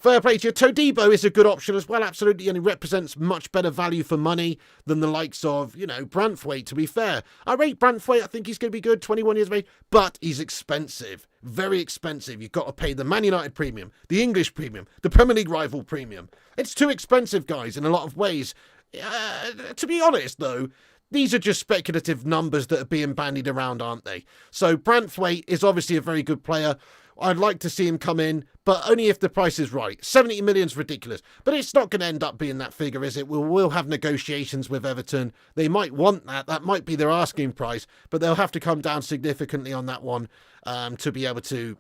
Fair play to you. Todibo is a good option as well, absolutely, and he represents much better value for money than the likes of, Branthwaite, to be fair. I rate Branthwaite. I think he's going to be good, 21 years of age, but he's expensive, very expensive. You've got to pay the Man United premium, the English premium, the Premier League rival premium. It's too expensive, guys, in a lot of ways. To be honest, though, these are just speculative numbers that are being bandied around, aren't they? So Branthwaite is obviously a very good player. I'd like to see him come in, but only if the price is right. 70 million is ridiculous, but it's not going to end up being that figure, is it? We'll have negotiations with Everton. They might want that. That might be their asking price, but they'll have to come down significantly on that one to be able to,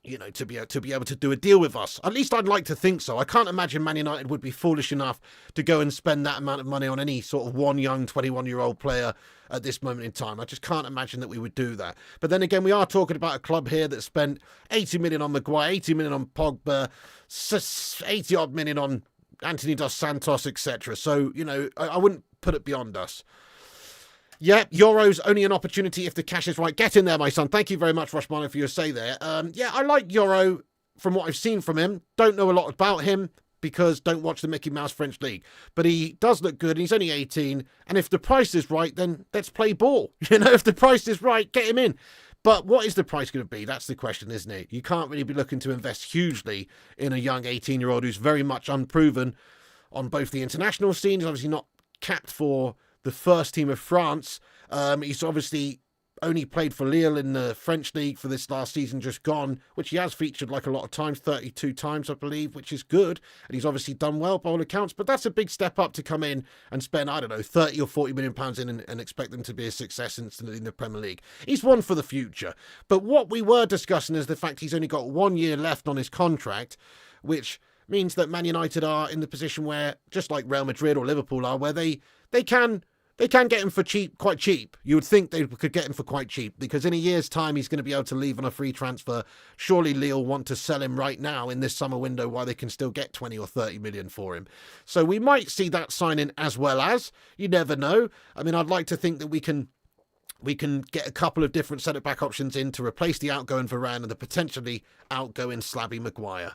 to be able to do a deal with us. At least I'd like to think so. I can't imagine Man United would be foolish enough to go and spend that amount of money on any sort of one young 21-year-old player at this moment in time. I just can't imagine that we would do that. But then again, we are talking about a club here that spent 80 million on Maguire, 80 million on Pogba, 80 odd million on Anthony Dos Santos, etc. So, I wouldn't put it beyond us. Yeah, Yoro's only an opportunity if the cash is right. Get in there, my son. Thank you very much, Roshmano, for your say there. Yeah, I like Yoro from what I've seen from him. Don't know a lot about him because don't watch the Mickey Mouse French League. But he does look good, and he's only 18. And if the price is right, then let's play ball. You know, if the price is right, get him in. But what is the price going to be? That's the question, isn't it? You can't really be looking to invest hugely in a young 18-year-old who's very much unproven on both the international scene. He's obviously not capped for the first team of France. He's obviously only played for Lille in the French league for this last season just gone, which he has featured like a lot of times, 32 times, I believe, which is good. And he's obviously done well by all accounts, but that's a big step up to come in and spend, I don't know, 30 or 40 million pounds in and expect them to be a success instantly in the Premier League. He's one for the future. But what we were discussing is the fact he's only got 1 year left on his contract, which means that Man United are in the position where, just like Real Madrid or Liverpool are, where they can get him for cheap, quite cheap. You would think they could get him for quite cheap because in a year's time he's going to be able to leave on a free transfer. Surely Lille want to sell him right now in this summer window while they can still get 20 or 30 million for him. So we might see that signing as well as, you never know. I mean, I'd like to think that we can get a couple of different centre-back options in to replace the outgoing Varane and the potentially outgoing Slabby Maguire.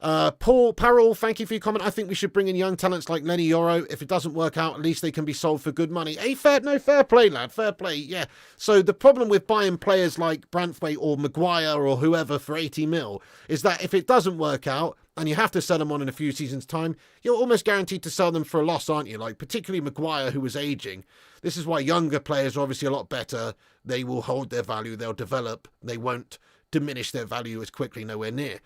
Paul Parrell, thank you for your comment. I think we should bring in young talents like Leny Yoro. If it doesn't work out, at least they can be sold for good money. Fair play, lad. Fair play, yeah. So the problem with buying players like Branthwaite or Maguire or whoever for 80 mil is that if it doesn't work out and you have to sell them on in a few seasons' time, you're almost guaranteed to sell them for a loss, aren't you? Like particularly Maguire, who was aging. This is why younger players are obviously a lot better. They will hold their value. They'll develop. They won't diminish their value as quickly, nowhere near.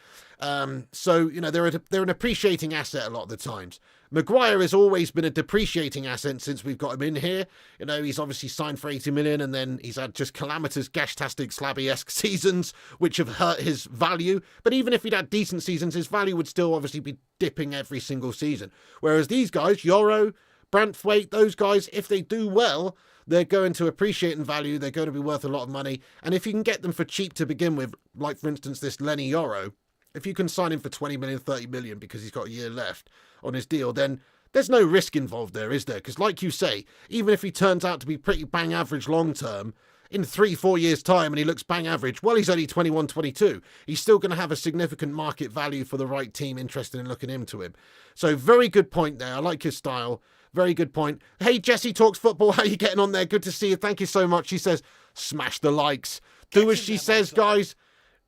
So, you know, they're an appreciating asset a lot of the times. Maguire has always been a depreciating asset since we've got him in here. You know, he's obviously signed for 80 million and then he's had just calamitous, gash-tastic, slabby-esque seasons, which have hurt his value. But even if he'd had decent seasons, his value would still obviously be dipping every single season. Whereas these guys, Yoro, Branthwaite, those guys, if they do well, they're going to appreciate in value. They're going to be worth a lot of money. And if you can get them for cheap to begin with, like, for instance, this Leny Yoro, if you can sign him for 20 million, 30 million because he's got a year left on his deal, then there's no risk involved there, is there? Because like you say, even if he turns out to be pretty bang average long term, in 3-4 years' time and he looks bang average, well, he's only 21, 22. He's still going to have a significant market value for the right team interested in looking into him. So very good point there. I like his style. Very good point. Hey, Jesse Talks Football. How are you getting on there? Good to see you. Thank you so much. She says, smash the likes. Do as she says, guys.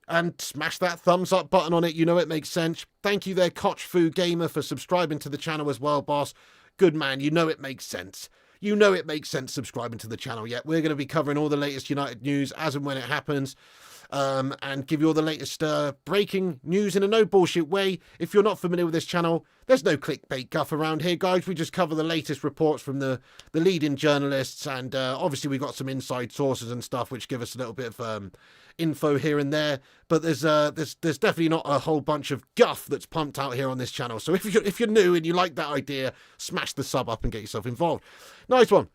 And smash that thumbs up button on it. You know it makes sense. Thank you there, Koch Fu Gamer, for subscribing to the channel as well, boss. Good man. You know it makes sense. You know it makes sense subscribing to the channel. Yeah, we're going to be covering all the latest United news as and when it happens. And give you all the latest breaking news in a no bullshit way. If you're not familiar with this channel, there's no clickbait guff around here, guys. We just cover the latest reports from the leading journalists, and obviously we got some inside sources and stuff which give us a little bit of info here and there. But there's definitely not a whole bunch of guff that's pumped out here on this channel. So if you're new and you like that idea, smash the sub up and get yourself involved. Nice one.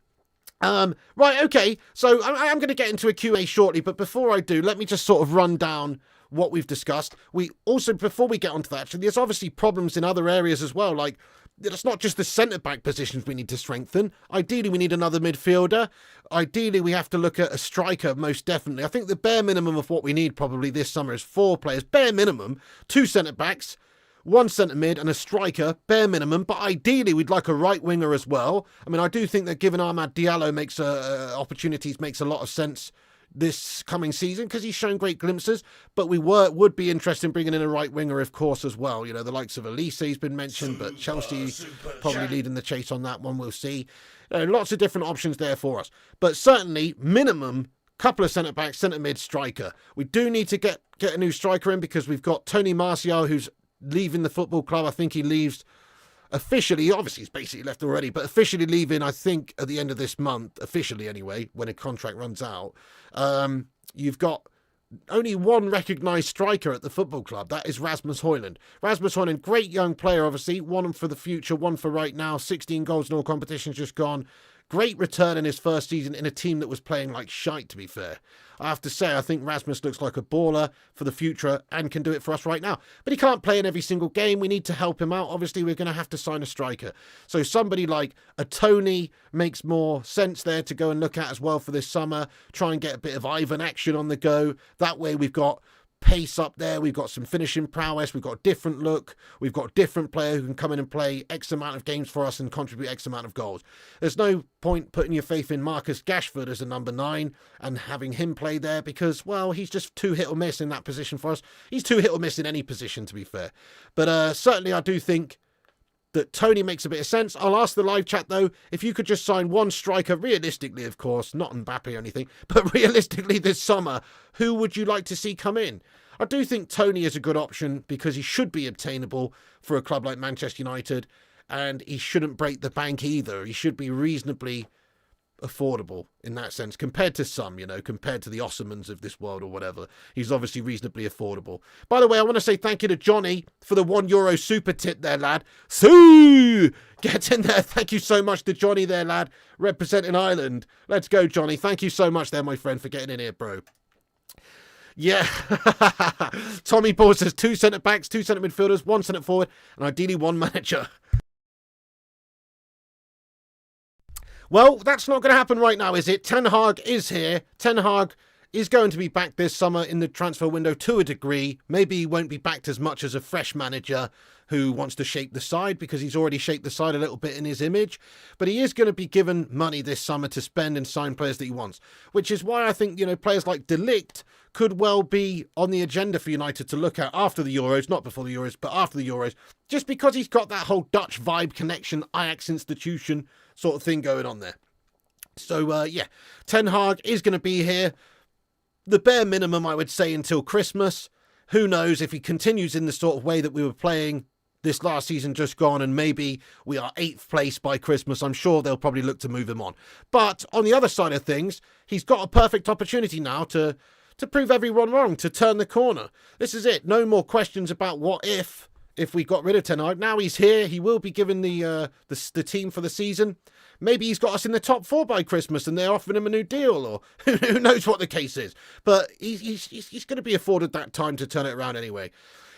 Right, okay, so I'm going to get into a Q&A shortly, but before I do, let me just sort of run down what we've discussed. We also, before we get onto that, actually, there's obviously problems in other areas as well, like, it's not just the centre-back positions we need to strengthen. Ideally, we need another midfielder. Ideally, we have to look at a striker, most definitely. I think the bare minimum of what we need probably this summer is 4 players, bare minimum, 2 centre-backs, 1 centre mid and a striker, bare minimum, but ideally we'd like a right winger as well. I mean, I do think that giving Ahmad Diallo opportunities makes a lot of sense this coming season because he's shown great glimpses, but we would be interested in bringing in a right winger, of course, as well. You know, the likes of Elise has been mentioned, but Chelsea probably leading the chase on that one, we'll see. Lots of different options there for us, but certainly minimum couple of centre-backs, centre-mid, striker. We do need to get a new striker in because we've got Tony Martial, who's leaving the football club. I think he leaves officially, obviously he's basically left already, but officially leaving, I think, at the end of this month, officially anyway, when a contract runs out. You've got only one recognised striker at the football club. That is Rasmus Højlund. Rasmus Højlund, great young player, obviously. One for the future, one for right now. 16 goals in all competitions just gone. Great return in his first season in a team that was playing like shite, to be fair. I have to say, I think Rasmus looks like a baller for the future and can do it for us right now. But he can't play in every single game. We need to help him out. Obviously, we're going to have to sign a striker. So somebody like a Tony makes more sense there to go and look at as well for this summer. Try and get a bit of Ivan action on the go. That way we've got pace up there, we've got some finishing prowess, we've got a different look, we've got a different player who can come in and play X amount of games for us and contribute X amount of goals. There's no point putting your faith in Marcus Rashford as a number 9 and having him play there because, well, he's just too hit or miss in that position for us. He's too hit or miss in any position, to be fair. But certainly I do think that Tony makes a bit of sense. I'll ask the live chat, though, if you could just sign one striker, realistically, of course, not Mbappe or anything, but realistically this summer, who would you like to see come in? I do think Tony is a good option because he should be obtainable for a club like Manchester United, and he shouldn't break the bank either. He should be reasonably affordable in that sense compared to some, compared to the Osmans of this world or whatever. He's obviously reasonably affordable. By the way, I want to say thank you to Johnny for the €1 super tip there, lad. Sue! Get in there. Thank you so much to Johnny there, lad, representing Ireland. Let's go, Johnny. Thank you so much there, my friend, for getting in here, bro. Yeah. Tommy Ball says 2 centre-backs, 2 centre midfielders, 1 centre-forward, and ideally 1 manager. Well, that's not going to happen right now, is it? Ten Hag is here. Ten Hag is going to be back this summer in the transfer window to a degree. Maybe he won't be backed as much as a fresh manager who wants to shape the side because he's already shaped the side a little bit in his image. But he is going to be given money this summer to spend and sign players that he wants, which is why I think, players like De Ligt could well be on the agenda for United to look at after the Euros, not before the Euros, but after the Euros, just because he's got that whole Dutch vibe connection, Ajax institution sort of thing going on there. So, yeah, Ten Hag is going to be here. The bare minimum, I would say, until Christmas. Who knows if he continues in the sort of way that we were playing this last season just gone, and maybe we are 8th place by Christmas. I'm sure they'll probably look to move him on. But on the other side of things, he's got a perfect opportunity now to prove everyone wrong, to turn the corner. This is it. No more questions about what if we got rid of Ten Hag. Now he's here. He will be given the team for the season. Maybe he's got us in the top 4 by Christmas and they're offering him a new deal, or who knows what the case is. But he's going to be afforded that time to turn it around anyway.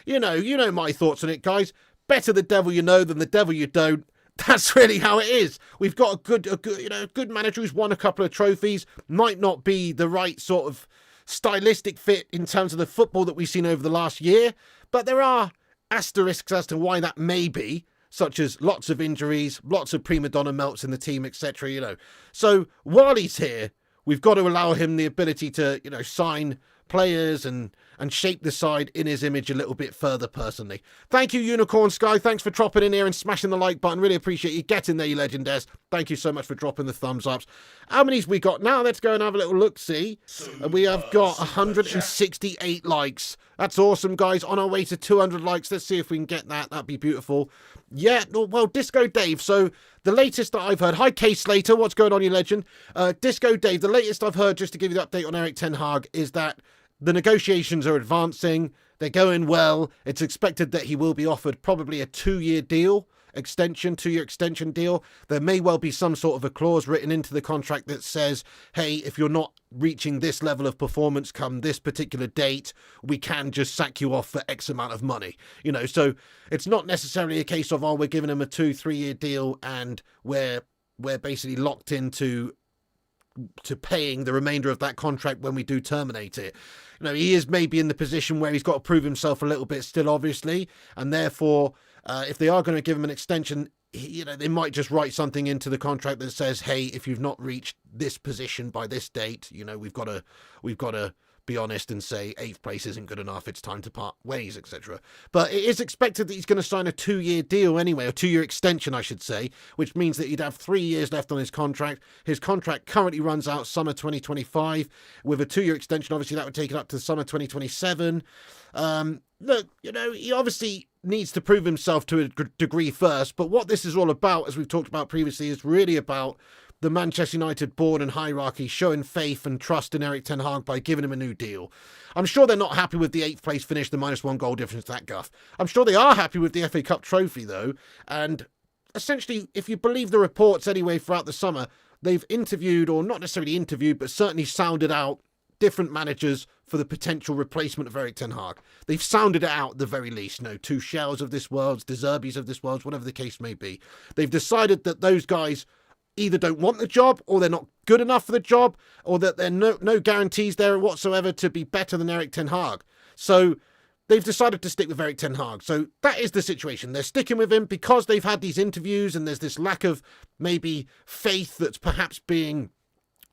You know my thoughts on it, guys. Better the devil you know than the devil you don't. That's really how it is. We've got a good manager who's won a couple of trophies. Might not be the right sort of stylistic fit in terms of the football that we've seen over the last year, but there are asterisks as to why that may be, such as lots of injuries, lots of prima donna melts in the team, etc. So while he's here, we've got to allow him the ability to, sign players and shape the side in his image a little bit further personally. Thank you, Unicorn Sky. Thanks for dropping in here and smashing the like button. Really appreciate you getting there, you legendaires. Thank you so much for dropping the thumbs ups. How many's we got now? Let's go and have a little look-see. We have got 168 likes. That's awesome, guys. On our way to 200 likes. Let's see if we can get that. That'd be beautiful. Yeah, well, Disco Dave. So the latest that I've heard. Hi, K Slater. What's going on, you legend? Disco Dave, the latest I've heard, just to give you the update on Erik Ten Hag, is that the negotiations are advancing. They're going well. It's expected that he will be offered probably a 2-year deal. Two-year extension deal. There may well be some sort of a clause written into the contract that says, hey, if you're not reaching this level of performance come this particular date, we can just sack you off for X amount of money. So it's not necessarily a case of, we're giving him a 2-3 year deal and we're basically locked into paying the remainder of that contract when we do terminate it. He is maybe in the position where he's got to prove himself a little bit still, obviously, and therefore if they are going to give him an extension, they might just write something into the contract that says, hey, if you've not reached this position by this date, we've got to be honest and say 8th place isn't good enough, it's time to part ways, etc. But it is expected that he's going to sign a 2-year deal anyway, a 2-year extension, I should say, which means that he'd have 3 years left on his contract. His contract currently runs out summer 2025. With a 2-year extension, obviously that would take it up to summer 2027. Look, he obviously needs to prove himself to a degree first, but what this is all about, as we've talked about previously, is really about the Manchester United board and hierarchy showing faith and trust in Erik Ten Hag by giving him a new deal. I'm sure they're not happy with the 8th place finish, the -1 goal difference, that guff. I'm sure they are happy with the FA Cup trophy, though, and essentially, if you believe the reports anyway throughout the summer, they've interviewed, or not necessarily interviewed, but certainly sounded out different managers for the potential replacement of Erik Ten Hag. They've sounded it out at the very least. Tuchel's of this world, De Zerbi's of this world, whatever the case may be. They've decided that those guys either don't want the job, or they're not good enough for the job, or that there are no guarantees there whatsoever to be better than Erik Ten Hag. So they've decided to stick with Erik Ten Hag. So that is the situation. They're sticking with him because they've had these interviews, and there's this lack of maybe faith that's perhaps being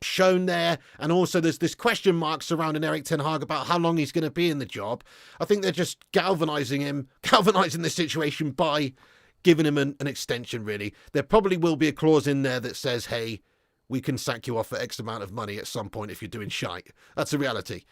shown there, and also there's this question mark surrounding Erik Ten Hag about how long he's going to be in the job. I think they're just galvanising the situation by giving him an extension, really. There probably will be a clause in there that says, hey, we can sack you off for X amount of money at some point if you're doing shite. That's a reality.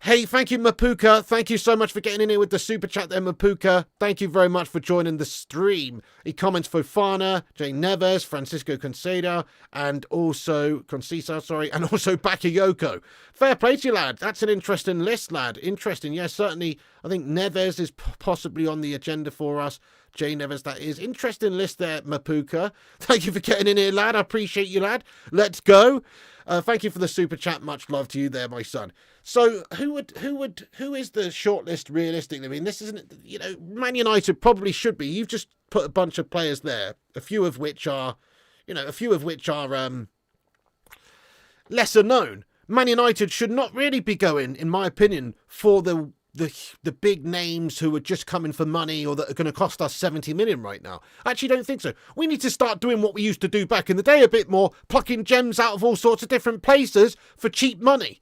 Hey, thank you, Mapuka. Thank you so much for getting in here with the super chat there, Mapuka. Thank you very much for joining the stream. He comments Fofana, Jay Neves, Francisco Conceição, and also Bakayoko. Fair play to you, lad. That's an interesting list, lad. Interesting. Yes, certainly. I think Neves is possibly on the agenda for us. Jay Neves, that is. Interesting list there, Mapuka. Thank you for getting in here, lad. I appreciate you, lad. Let's go. Thank you for the super chat. Much love to you there, my son. So who is the shortlist realistically? I mean, this isn't, Man United probably should be. You've just put a bunch of players there, a few of which are lesser known. Man United should not really be going, in my opinion, for the big names who are just coming for money or that are going to cost us 70 million right now. I actually don't think so. We need to start doing what we used to do back in the day a bit more, plucking gems out of all sorts of different places for cheap money.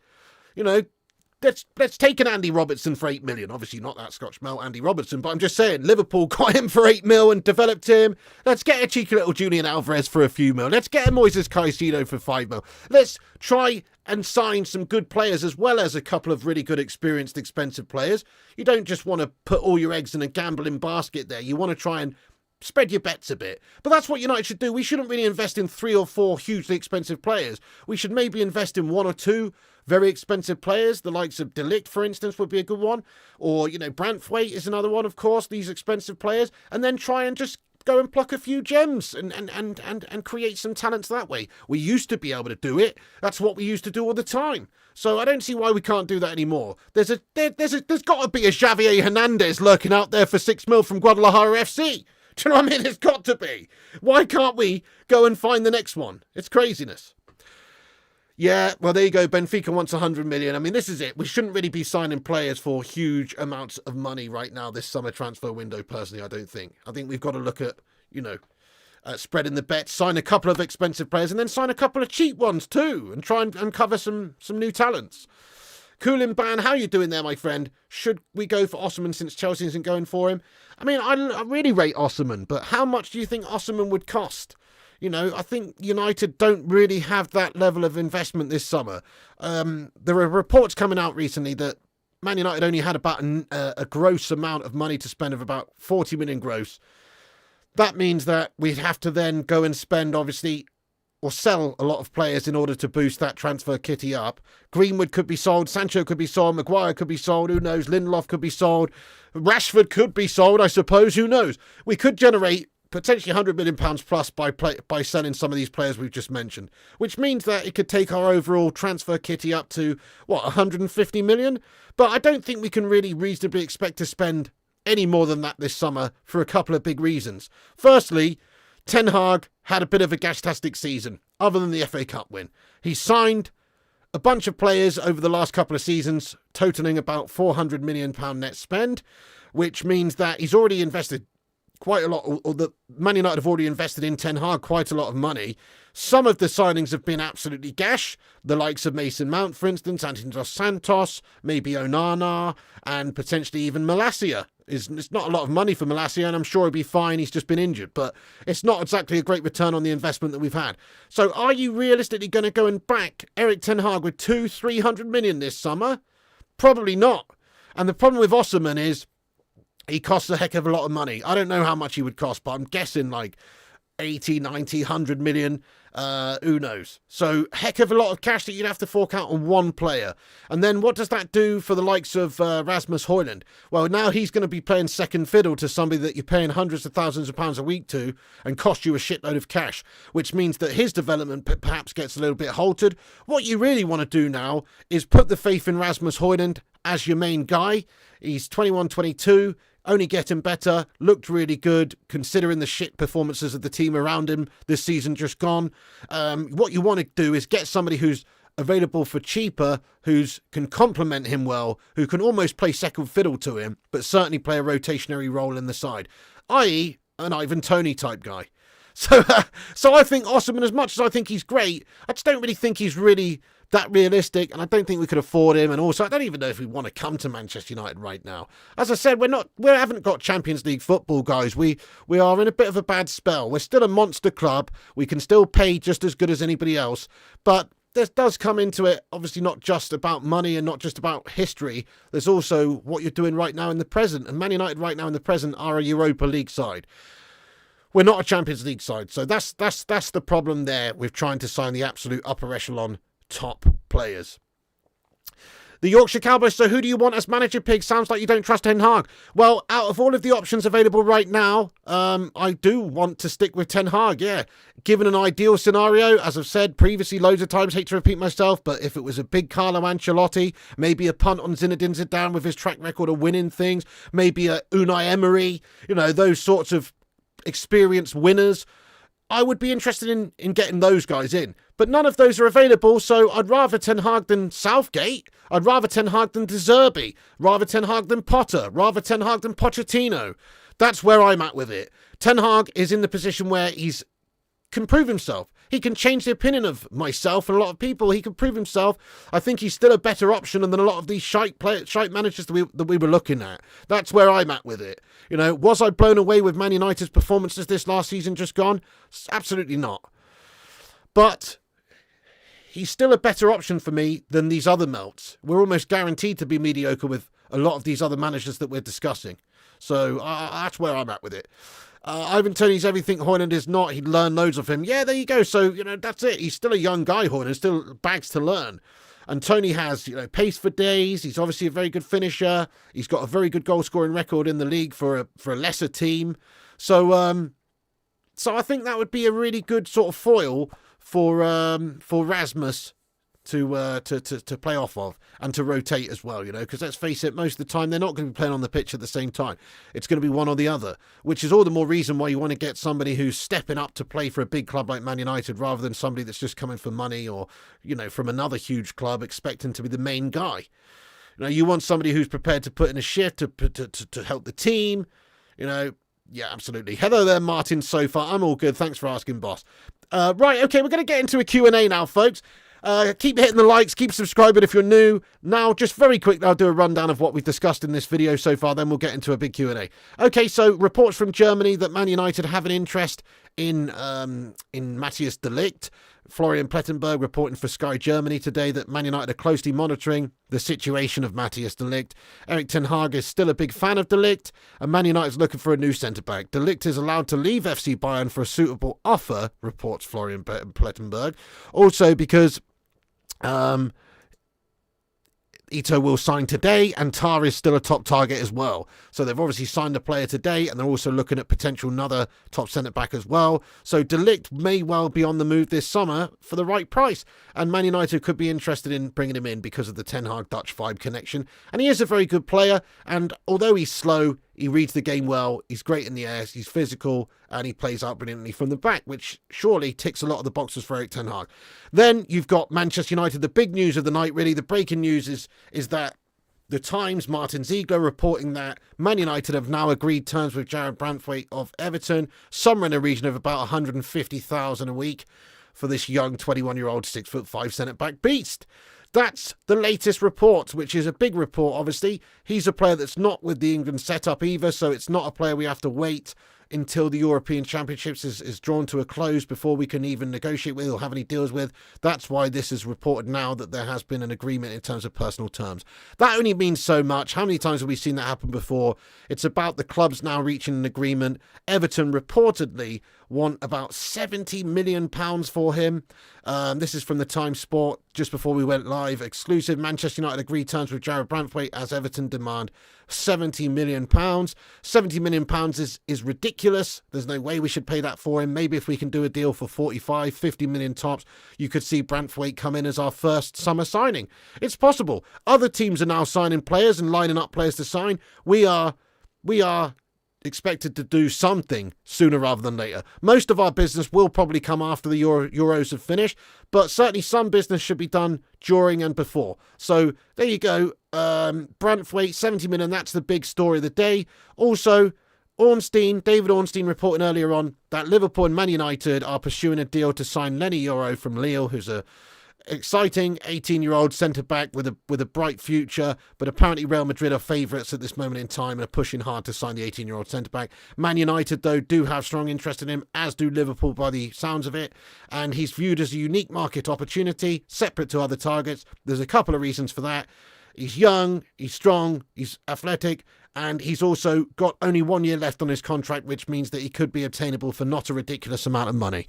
Let's take an Andy Robertson for 8 million. Obviously not that Scotch melt Andy Robertson, but I'm just saying, Liverpool got him for 8 mil and developed him. Let's get a cheeky little Julian Alvarez for a few mil. Let's get a Moises Caicedo for 5 mil. Let's try and sign some good players as well as a couple of really good, experienced, expensive players. You don't just want to put all your eggs in a gambling basket there. You want to try and spread your bets a bit. But that's what United should do. We shouldn't really invest in 3 or 4 hugely expensive players. We should maybe invest in 1 or 2 very expensive players. The likes of De Ligt, for instance, would be a good one. Or, Branthwaite is another one, of course, these expensive players. And then try and just go and pluck a few gems and create some talents that way. We used to be able to do it. That's what we used to do all the time. So I don't see why we can't do that anymore. There's got to be a Xavier Hernandez lurking out there for 6 mil from Guadalajara FC. Do you know what I mean? It's got to be. Why can't we go and find the next one? It's craziness. Yeah, well, there you go. Benfica wants 100 million. I mean, this is it. We shouldn't really be signing players for huge amounts of money right now this summer transfer window, personally, I don't think. I think we've got to look at, spreading the bets, sign a couple of expensive players, and then sign a couple of cheap ones too, and try and uncover some new talents. Coolin Ban, how you doing there, my friend? Should we go for Osimhen since Chelsea isn't going for him? I mean, I really rate Osimhen, but how much do you think Osimhen would cost? I think United don't really have that level of investment this summer. There are reports coming out recently that Man United only had about a gross amount of money to spend of about 40 million gross. That means that we'd have to then go and spend, obviously, or sell a lot of players in order to boost that transfer kitty up. Greenwood could be sold, Sancho could be sold, Maguire could be sold, who knows, Lindelof could be sold, Rashford could be sold, I suppose, who knows. We could generate potentially £100 million plus by selling some of these players we've just mentioned, which means that it could take our overall transfer kitty up to, 150 million? But I don't think we can really reasonably expect to spend any more than that this summer for a couple of big reasons. Firstly, Ten Hag had a bit of a gastastic season, other than the FA Cup win. He signed a bunch of players over the last couple of seasons, totalling about £400 million net spend, which means that he's already invested quite a lot, or the Man United have already invested in Ten Hag quite a lot of money. Some of the signings have been absolutely gash, the likes of Mason Mount, for instance, Anthony Dos Santos, maybe Onana, and potentially even Malacia. It's not a lot of money for Malacia, and I'm sure he'll be fine. He's just been injured, but it's not exactly a great return on the investment that we've had. So are you realistically going to go and back Erik Ten Hag with 200-300 million this summer? Probably not. And the problem with Osimhen is he costs a heck of a lot of money. I don't know how much he would cost, but I'm guessing like 80, 90, 100 million. Who knows? So heck of a lot of cash that you'd have to fork out on one player. And then what does that do for the likes of Rasmus Højlund? Well, now he's going to be playing second fiddle to somebody that you're paying hundreds of thousands of pounds a week to and cost you a shitload of cash, which means that his development perhaps gets a little bit halted. What you really want to do now is put the faith in Rasmus Højlund as your main guy. He's 21, 22. Only getting better, looked really good, considering the shit performances of the team around him this season just gone. What you want to do is get somebody who's available for cheaper, who can complement him well, who can almost play second fiddle to him, but certainly play a rotationary role in the side, i.e. an Ivan Toney type guy. So I think Osimhen, as much as I think he's great, I just don't really think he's really that realistic, and I don't think we could afford him. And also, I don't even know if we want to come to Manchester United right now. As I said, we haven't got Champions League football, guys. We are in a bit of a bad spell. We're still a monster club. We can still pay just as good as anybody else, but this does come into it, obviously not just about money and not just about history. There's also what you're doing right now in the present, and Man United right now in the present are a Europa League side. We're not a Champions League side, so that's the problem there with trying to sign the absolute upper echelon top players. The Yorkshire Cowboys, so who do you want as manager, Pig? Sounds like you don't trust Ten Hag. Well, out of all of the options available right now, I do want to stick with Ten Hag, yeah. Given an ideal scenario, as I've said previously loads of times, hate to repeat myself, but if it was a big Carlo Ancelotti, maybe a punt on Zinedine Zidane with his track record of winning things, maybe a Unai Emery, those sorts of experienced winners, I would be interested in getting those guys in. But none of those are available, so I'd rather Ten Hag than Southgate. I'd rather Ten Hag than De Zerbi. Rather Ten Hag than Potter. Rather Ten Hag than Pochettino. That's where I'm at with it. Ten Hag is in the position where he's can prove himself. He can change the opinion of myself and a lot of people. He can prove himself. I think he's still a better option than a lot of these shite managers that we were looking at. That's where I'm at with it. Was I blown away with Man United's performances this last season just gone? Absolutely not. But he's still a better option for me than these other melts. We're almost guaranteed to be mediocre with a lot of these other managers that we're discussing. So that's where I'm at with it. Ivan Toney's everything Højlund is not. He'd learn loads of him. Yeah, there you go. So, that's it. He's still a young guy, Højlund. Still bags to learn. And Toney has, pace for days. He's obviously a very good finisher. He's got a very good goal-scoring record in the league for a lesser team. So I think that would be a really good sort of foil for Rasmus to play off of and to rotate as well, because let's face it, most of the time they're not going to be playing on the pitch at the same time. It's going to be one or the other, which is all the more reason why you want to get somebody who's stepping up to play for a big club like Man United rather than somebody that's just coming for money or, from another huge club expecting to be the main guy. You want somebody who's prepared to put in a shift to help the team, Yeah, absolutely. Hello there, Martin, so far. I'm all good. Thanks for asking, boss. Right, okay, we're going to get into a Q&A now, folks. Keep hitting the likes, keep subscribing if you're new. Now, just very quickly, I'll do a rundown of what we've discussed in this video so far, then we'll get into a big Q&A. Okay, so reports from Germany that Man United have an interest in Matthijs de Ligt. Florian Plettenberg reporting for Sky Germany today that Man United are closely monitoring the situation of Matthijs de Ligt. Erik Ten Hag is still a big fan of de Ligt, and Man United is looking for a new centre-back. De Ligt is allowed to leave FC Bayern for a suitable offer, reports Florian Plettenberg. Also because Ito will sign today, and Tar is still a top target as well. So they've obviously signed a player today, and they're also looking at potential another top centre-back as well. So De Ligt may well be on the move this summer for the right price, and Man United could be interested in bringing him in because of the Ten Hag Dutch vibe connection. And he is a very good player, and although he's slow, he reads the game well, he's great in the air, he's physical, and he plays out brilliantly from the back, which surely ticks a lot of the boxes for Erik Ten Hag. Then you've got Manchester United. The big news of the night, really, the breaking news is that the Times, Martin Ziegler, reporting that Man United have now agreed terms with Jarrad Branthwaite of Everton, somewhere in the region of about 150,000 a week for this young 21-year-old 6'5" centre-back beast. That's the latest report, which is a big report, obviously. He's a player that's not with the England setup either, so it's not a player we have to wait until the European Championships is drawn to a close before we can even negotiate with or have any deals with. That's why this is reported now that there has been an agreement in terms of personal terms. That only means so much. How many times have we seen that happen before? It's about the clubs now reaching an agreement. Everton reportedly want about £70 million for him. This is from the Times Sport just before we went live. Exclusive, Manchester United agree terms with Jarrad Branthwaite as Everton demand £70 million. £70 million is ridiculous. There's no way we should pay that for him. Maybe if we can do a deal for 45, 50 million tops, you could see Branthwaite come in as our first summer signing. It's possible. Other teams are now signing players and lining up players to sign. We are expected to do something sooner rather than later. Most of our business will probably come after the Euros have finished, but certainly some business should be done during and before. So there you go. Branthwaite, 70 million, that's the big story of the day. Also, David Ornstein reporting earlier on that Liverpool and Man United are pursuing a deal to sign Leny Yoro from Lille, who's a exciting 18-year-old centre-back with a bright future, but apparently Real Madrid are favourites at this moment in time and are pushing hard to sign the 18-year-old centre-back. Man United, though, do have strong interest in him, as do Liverpool by the sounds of it, and he's viewed as a unique market opportunity, separate to other targets. There's a couple of reasons for that. He's young, he's strong, he's athletic, and he's also got only 1 year left on his contract, which means that he could be obtainable for not a ridiculous amount of money.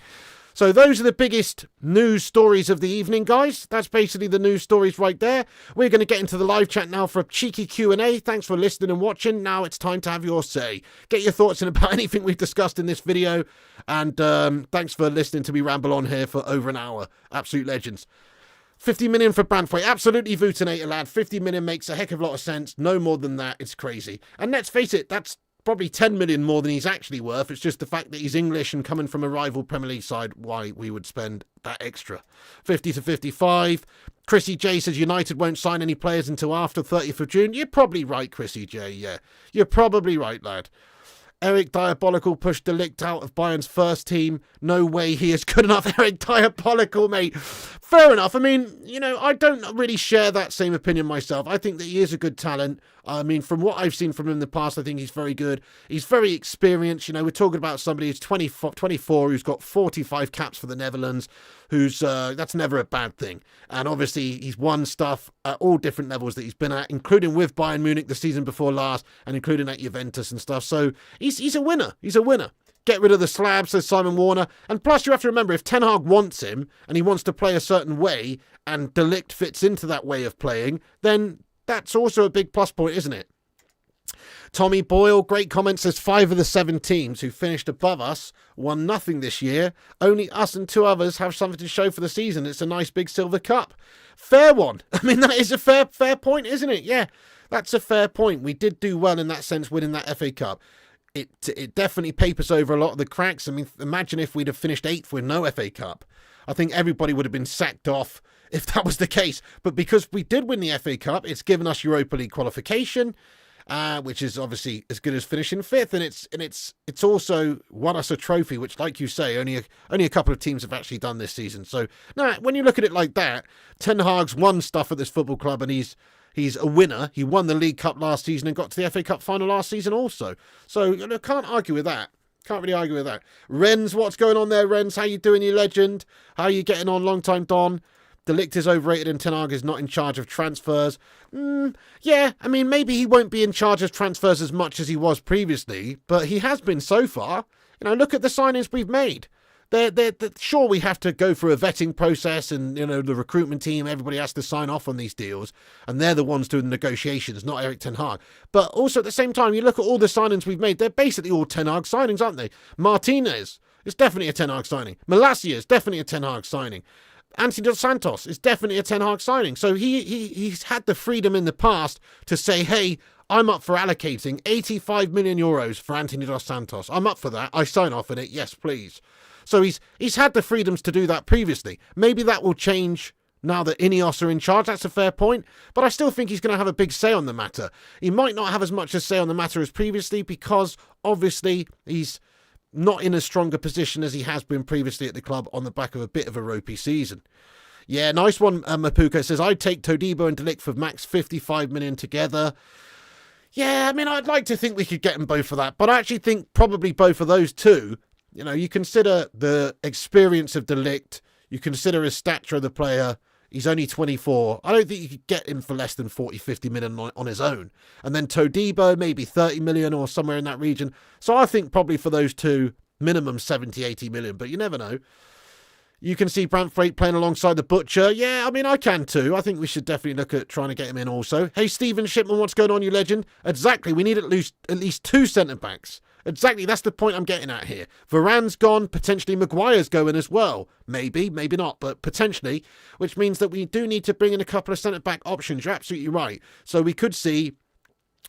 So those are the biggest news stories of the evening, guys. That's basically the news stories right there. We're going to get into the live chat now for a cheeky Q&A. Thanks for listening and watching. Now it's time to have your say. Get your thoughts in about anything we've discussed in this video. And thanks for listening to me ramble on here for over an hour. Absolute legends. 50 million for Branthwaite. Absolutely Vutinator, lad. 50 million makes a heck of a lot of sense. No more than that. It's crazy. And let's face it, that's probably 10 million more than he's actually worth. It's just the fact that he's English and coming from a rival Premier League side, why we would spend that extra. 50 to 55. Chrissy J says United won't sign any players until after 30th of June. You're probably right, Chrissy J, yeah. You're probably right, lad. Eric Diabolical pushed De Ligt out of Bayern's first team. No way he is good enough. Eric Diabolical, mate. Fair enough. I mean, you know, I don't really share that same opinion myself. I think that he is a good talent. I mean, from what I've seen from him in the past, I think he's very good. He's very experienced. You know, we're talking about somebody who's 24, who's got 45 caps for the Netherlands, who's that's never a bad thing. And obviously, he's won stuff at all different levels that he's been at, including with Bayern Munich the season before last, and including at Juventus and stuff. So he's a winner. He's a winner. Get rid of the slab, says Simon Warner. And plus, you have to remember, if Ten Hag wants him and he wants to play a certain way and De Ligt fits into that way of playing, then that's also a big plus point, isn't it? Tommy Boyle, great comment, says 5 of the 7 teams who finished above us won nothing this year. Only us and 2 others have something to show for the season. It's a nice big silver cup. Fair one. I mean, that is a fair point, isn't it? Yeah, that's a fair point. We did do well in that sense, winning that FA Cup. It definitely papers over a lot of the cracks. I mean, imagine if we'd have finished 8th with no FA Cup. I think everybody would have been sacked off if that was the case. But because we did win the FA Cup, it's given us Europa League qualification, which is obviously as good as finishing 5th. And it's also won us a trophy, which, like you say, only a couple of teams have actually done this season. So, no, when you look at it like that, Ten Hag's won stuff at this football club, and he's a winner. He won the League Cup last season and got to the FA Cup final last season also. So, you know, can't argue with that. Can't really argue with that. Renz, what's going on there, Renz? How you doing, you legend? How are you getting on, long time Don? De Ligt is overrated and Ten Hag is not in charge of transfers. Yeah, I mean, maybe he won't be in charge of transfers as much as he was previously, but he has been so far. You know, look at the signings we've made. They're sure, we have to go through a vetting process, and, you know, the recruitment team, everybody has to sign off on these deals, and they're the ones doing the negotiations, not Erik Ten Hag. But also at the same time, you look at all the signings we've made, they're basically all Ten Hag signings, aren't they? Martinez is definitely a Ten Hag signing. Malacia is definitely a Ten Hag signing. Anthony Dos Santos is definitely a Ten Hag signing. So he's had the freedom in the past to say, hey, I'm up for allocating 85 million euros for Anthony Dos Santos. I'm up for that. I sign off on it. Yes, please. So he's had the freedoms to do that previously. Maybe that will change now that Ineos are in charge. That's a fair point. But I still think he's going to have a big say on the matter. He might not have as much a say on the matter as previously, because obviously he's not in as strong a position as he has been previously at the club on the back of a bit of a ropey season. Yeah, nice one, Mapuka says, I'd take Todibo and De Ligt for max 55 million together. Yeah, I mean, I'd like to think we could get them both for that, but I actually think probably both of those two. You know, you consider the experience of De Ligt, you consider his stature of the player, he's only 24. I don't think you could get him for less than 40, 50 million on his own. And then Todibo, maybe 30 million or somewhere in that region. So I think probably for those two, minimum 70, 80 million, but you never know. You can see Branthwaite playing alongside the Butcher. Yeah, I mean, I can too. I think we should definitely look at trying to get him in also. Hey, Stephen Shipman, what's going on, you legend? Exactly, we need at least 2 centre-backs. Exactly, that's the point I'm getting at here. Varane's gone, potentially Maguire's going as well. Maybe, maybe not, but potentially, which means that we do need to bring in a couple of centre-back options. You're absolutely right. So we could see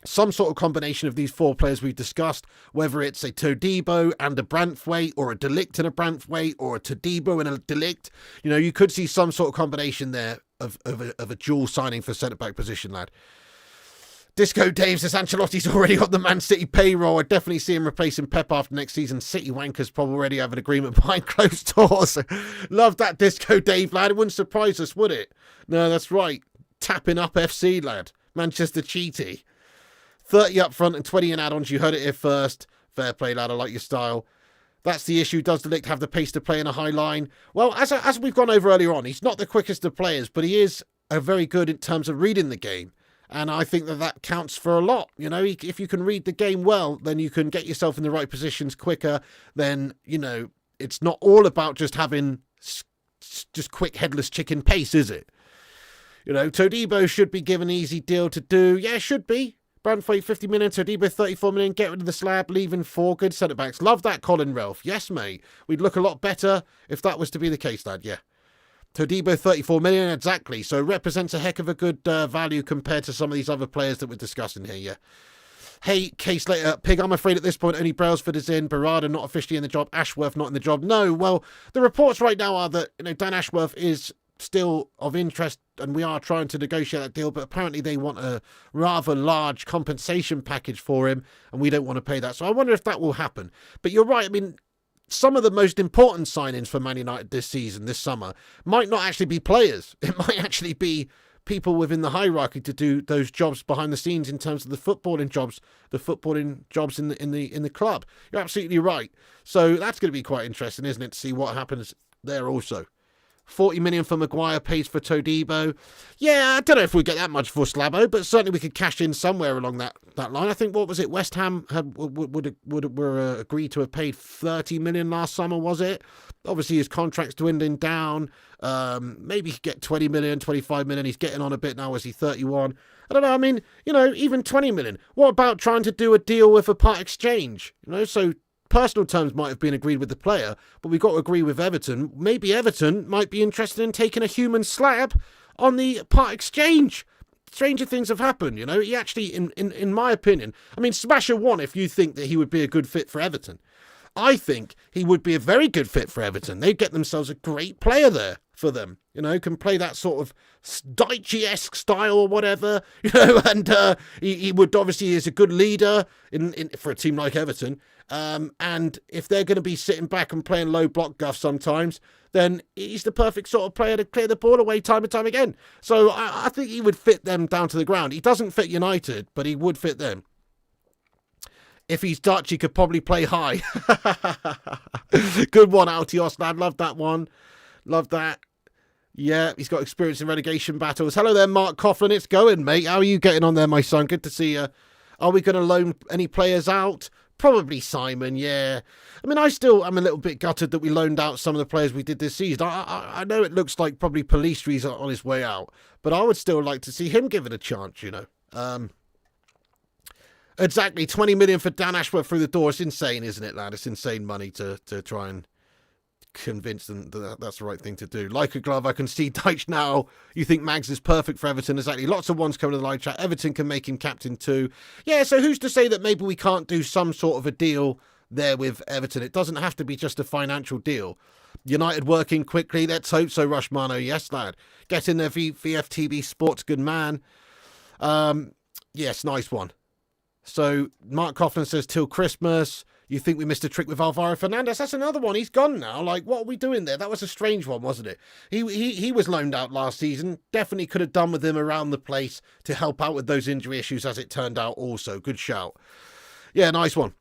some sort of combination of these 4 players we've discussed, whether it's a Todibo and a Branthwaite, or a De Ligt and a Branthwaite, or a Todibo and a De Ligt. You know, you could see some sort of combination there of a dual signing for centre-back position, lad. Disco Dave says Ancelotti's already on the Man City payroll. I definitely see him replacing Pep after next season. City wankers probably already have an agreement behind closed doors. Love that, Disco Dave, lad. It wouldn't surprise us, would it? No, that's right. Tapping up FC, lad. Manchester Cheaty. 30 up front and 20 in add-ons. You heard it here first. Fair play, lad. I like your style. That's the issue. Does De Ligt have the pace to play in a high line? Well, as we've gone over earlier on, he's not the quickest of players, but he is very good in terms of reading the game. And I think that counts for a lot. You know, if you can read the game well, then you can get yourself in the right positions quicker. Then, you know, it's not all about just having just quick headless chicken pace, is it? You know, Todibo should be given an easy deal to do. Yeah, should be. Branthwaite 50 million, Todibo 34 million, get rid of the slab, leaving 4 good centre-backs. Love that, Colin Ralph. Yes, mate. We'd look a lot better if that was to be the case, lad, yeah. Todibo 34 million, exactly. So represents a heck of a good value compared to some of these other players that we're discussing here, yeah. Hey, Case Later, Pig, I'm afraid at this point only Brailsford is in, Berrada not officially in the job, Ashworth not in the job. No, well, the reports right now are that, you know, Dan Ashworth is still of interest and we are trying to negotiate that deal, but apparently they want a rather large compensation package for him and we don't want to pay that. So I wonder if that will happen. But you're right, I mean, some of the most important signings for Man United this season, this summer, might not actually be players. It might actually be people within the hierarchy to do those jobs behind the scenes in terms of the footballing jobs in the club. You're absolutely right. So that's going to be quite interesting, isn't it, to see what happens there also. 40 million for Maguire, pays for Todibo. Yeah, I don't know if we get that much for Slabo, but certainly we could cash in somewhere along that line. I think, what was it, West Ham were agreed to have paid 30 million last summer, was it? Obviously his contract's dwindling down. Maybe he could get 20 million, 25 million. He's getting on a bit now as he's 31. I don't know, I mean, you know, even 20 million. What about trying to do a deal with a part exchange? You know, so personal terms might have been agreed with the player, but we've got to agree with Everton. Maybe Everton might be interested in taking a human slab on the part exchange. Stranger things have happened, you know. He actually, in my opinion, I mean, Smasher won if you think that he would be a good fit for Everton. I think he would be a very good fit for Everton. They'd get themselves a great player there for them, you know, can play that sort of Daichi-esque style or whatever, you know, and he would obviously is a good leader for a team like Everton. And if they're going to be sitting back and playing low block guff sometimes, then he's the perfect sort of player to clear the ball away time and time again. So I think he would fit them down to the ground. He doesn't fit United, but he would fit them. If he's Dutch, he could probably play high. Good one, Altios, lad. Love that one. Love that. Yeah, he's got experience in relegation battles. Hello there, Mark Coughlin. It's going, mate. How are you getting on there, my son? Good to see you. Are we going to loan any players out? Probably Simon, yeah. I mean, I'm a little bit gutted that we loaned out some of the players we did this season. I know it looks like probably Pellistri's on his way out, but I would still like to see him given a chance, you know. Exactly, 20 million for Dan Ashworth through the door. It's insane, isn't it, lad? It's insane money to try and convince them that that's the right thing to do. Like a glove, I can see Deitch now. You think Mags is perfect for Everton? Exactly. Lots of ones coming to the live chat. Everton can make him captain too. Yeah, so who's to say that maybe we can't do some sort of a deal there with Everton? It doesn't have to be just a financial deal. United working quickly. Let's hope so, Rushmano. Yes, lad. Get in there, VFTB Sports. Good man. Yes, nice one. So Mark Coughlin says till Christmas. You think we missed a trick with Alvaro Fernandez? That's another one. He's gone now. Like, what are we doing there? That was a strange one, wasn't it? He was loaned out last season. Definitely could have done with him around the place to help out with those injury issues, as it turned out also. Good shout. Yeah, nice one.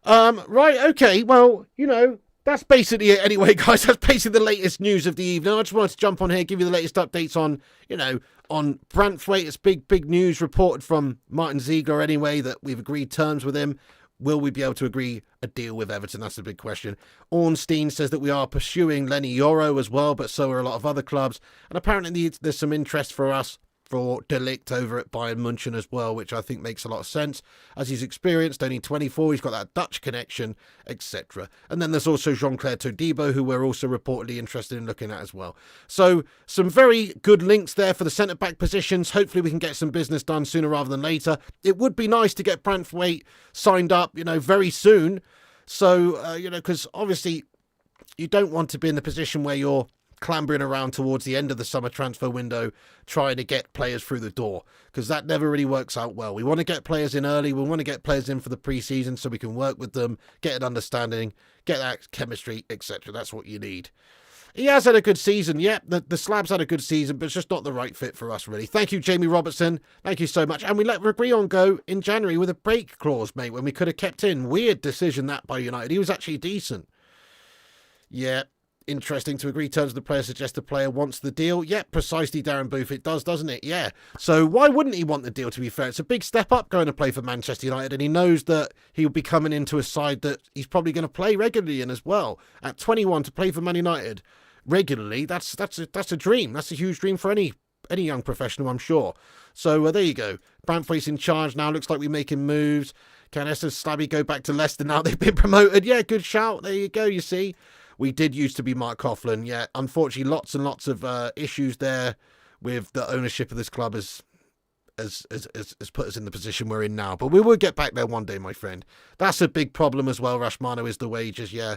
Right, okay. Well, you know, that's basically it anyway, guys. That's basically the latest news of the evening. I just wanted to jump on here, give you the latest updates on, you know, on Branthwaite. It's big news reported from Martin Ziegler anyway, that we've agreed terms with him. Will we be able to agree a deal with Everton? That's the big question. Ornstein says that we are pursuing Leny Yoro as well, but so are a lot of other clubs. And apparently there's some interest for us for De Ligt over at Bayern München as well, which I think makes a lot of sense, as he's experienced, only 24, he's got that Dutch connection, etc. And then there's also Jean-Claire Todibo, who we're also reportedly interested in looking at as well. So some very good links there for the centre-back positions. Hopefully we can get some business done sooner rather than later. It would be nice to get Branthwaite signed up, very soon. So, because obviously you don't want to be in the position where you're clambering around towards the end of the summer transfer window trying to get players through the door, because that never really works out well. We want to get players in early, we want to get players in for the pre-season so we can work with them, get an understanding, get that chemistry, etc. That's what you need. He has had a good season, yeah, the Slab's had a good season, but it's just not the right fit for us, really. Thank you, Jamie Robertson, thank you so much. And we let Reguilon go in January with a break clause, mate, when we could have kept in. Weird decision that by United. He was actually decent. Yeah. Interesting. To agree terms of the player suggests the player wants the deal. Yeah, precisely, Darren Booth. It does, doesn't it? Yeah. So why wouldn't he want the deal, to be fair? It's a big step up going to play for Manchester United, and he knows that he'll be coming into a side that he's probably going to play regularly in as well. At 21 to play for Man United regularly, that's a dream. That's a huge dream for any young professional, I'm sure. So there you go. Branthwaite's in charge now. Looks like we're making moves. Can Esther Slabby go back to Leicester now they've been promoted? Yeah, good shout. There you go, you see. We did used to be Mark Coughlin. Yeah, unfortunately, lots and lots of issues there with the ownership of this club has put us in the position we're in now. But we will get back there one day, my friend. That's a big problem as well, Rashmano, is the wages. Yeah,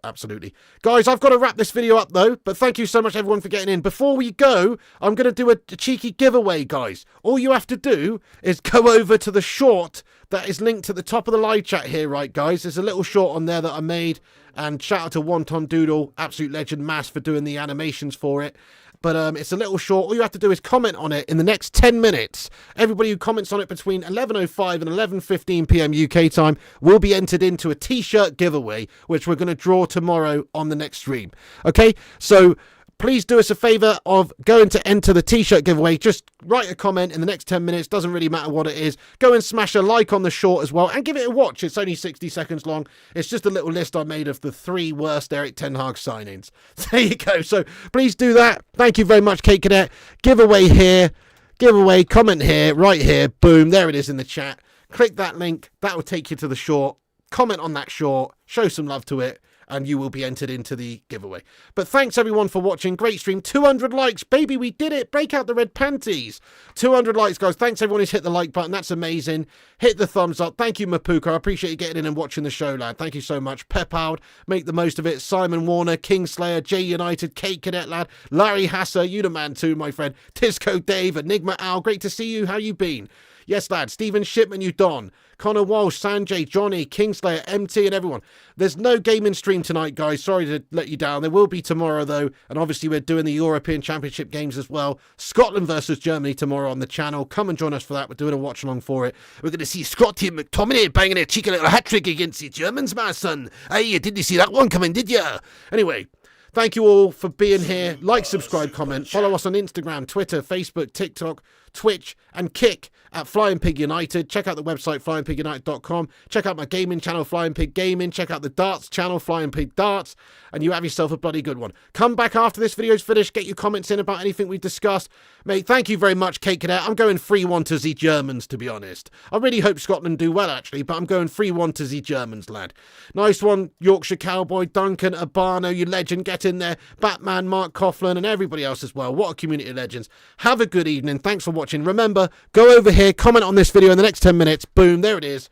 absolutely. Guys, I've got to wrap this video up, though. But thank you so much, everyone, for getting in. Before we go, I'm going to do a cheeky giveaway, guys. All you have to do is go over to the short that is linked at the top of the live chat here, right, guys? There's a little short on there that I made. And shout out to Wonton Doodle, absolute legend, Mass, for doing the animations for it. But it's a little short. All you have to do is comment on it in the next 10 minutes. Everybody who comments on it between 11:05 and 11:15 p.m. UK time will be entered into a t-shirt giveaway, which we're going to draw tomorrow on the next stream. Okay, so please do us a favour of going to enter the t-shirt giveaway. Just write a comment in the next 10 minutes. Doesn't really matter what it is. Go and smash a like on the short as well and give it a watch. It's only 60 seconds long. It's just a little list I made of the 3 worst Erik Ten Hag signings. There you go. So please do that. Thank you very much, Kate Cadet. Giveaway here. Giveaway. Comment here. Right here. Boom. There it is in the chat. Click that link. That will take you to the short. Comment on that short. Show some love to it. And you will be entered into the giveaway. But thanks everyone for watching. Great stream. 200 likes. Baby, we did it. Break out the red panties. 200 likes, guys. Thanks everyone who's hit the like button. That's amazing. Hit the thumbs up. Thank you, Mapuka. I appreciate you getting in and watching the show, lad. Thank you so much. Pep out. Make the most of it. Simon Warner, Kingslayer, J United, Kate Cadet, lad. Larry Hasser. You the man too, my friend. Tisco Dave, Enigma Al. Great to see you. How you been? Yes, lad. Stephen Shipman, you Don. Connor Walsh, Sanjay, Johnny, Kingslayer, MT, and everyone. There's no gaming stream tonight, guys. Sorry to let you down. There will be tomorrow, though. And obviously, we're doing the European Championship games as well. Scotland versus Germany tomorrow on the channel. Come and join us for that. We're doing a watch-along for it. We're going to see Scotty McTominay banging a cheeky little hat-trick against the Germans, my son. Hey, didn't you see that one coming, did you? Anyway, thank you all for being here. Like, subscribe, comment. Follow us on Instagram, Twitter, Facebook, TikTok, Twitch, and Kick at Flying Pig United. Check out the website, flyingpigunited.com. Check out my gaming channel, Flying Pig Gaming. Check out the darts channel, Flying Pig Darts. And you have yourself a bloody good one. Come back after this video's finished. Get your comments in about anything we've discussed. Mate, thank you very much, Kate Cadet. I'm going 3-1 to the Germans, to be honest. I really hope Scotland do well, actually, but I'm going 3-1 to the Germans, lad. Nice one, Yorkshire Cowboy, Duncan, Abano, you legend. Get in there. Batman, Mark Coughlin, and everybody else as well. What a community of legends. Have a good evening. Thanks for watching. Remember, go over here, comment on this video in the next 10 minutes. Boom, there it is.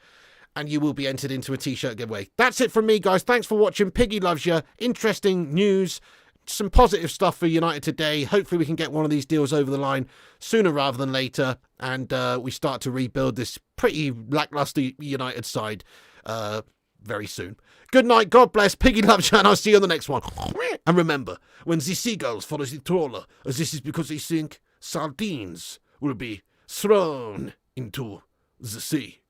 And you will be entered into a t-shirt giveaway. That's it from me, guys. Thanks for watching. Piggy loves you. Interesting news. Some positive stuff for United today. Hopefully we can get one of these deals over the line sooner rather than later. And we start to rebuild this pretty lackluster United side very soon. Good night. God bless. Piggy loves you. And I'll see you on the next one. And remember, when the seagulls follow the trawler, this is because they think sardines will be thrown into the sea.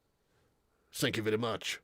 Thank you very much.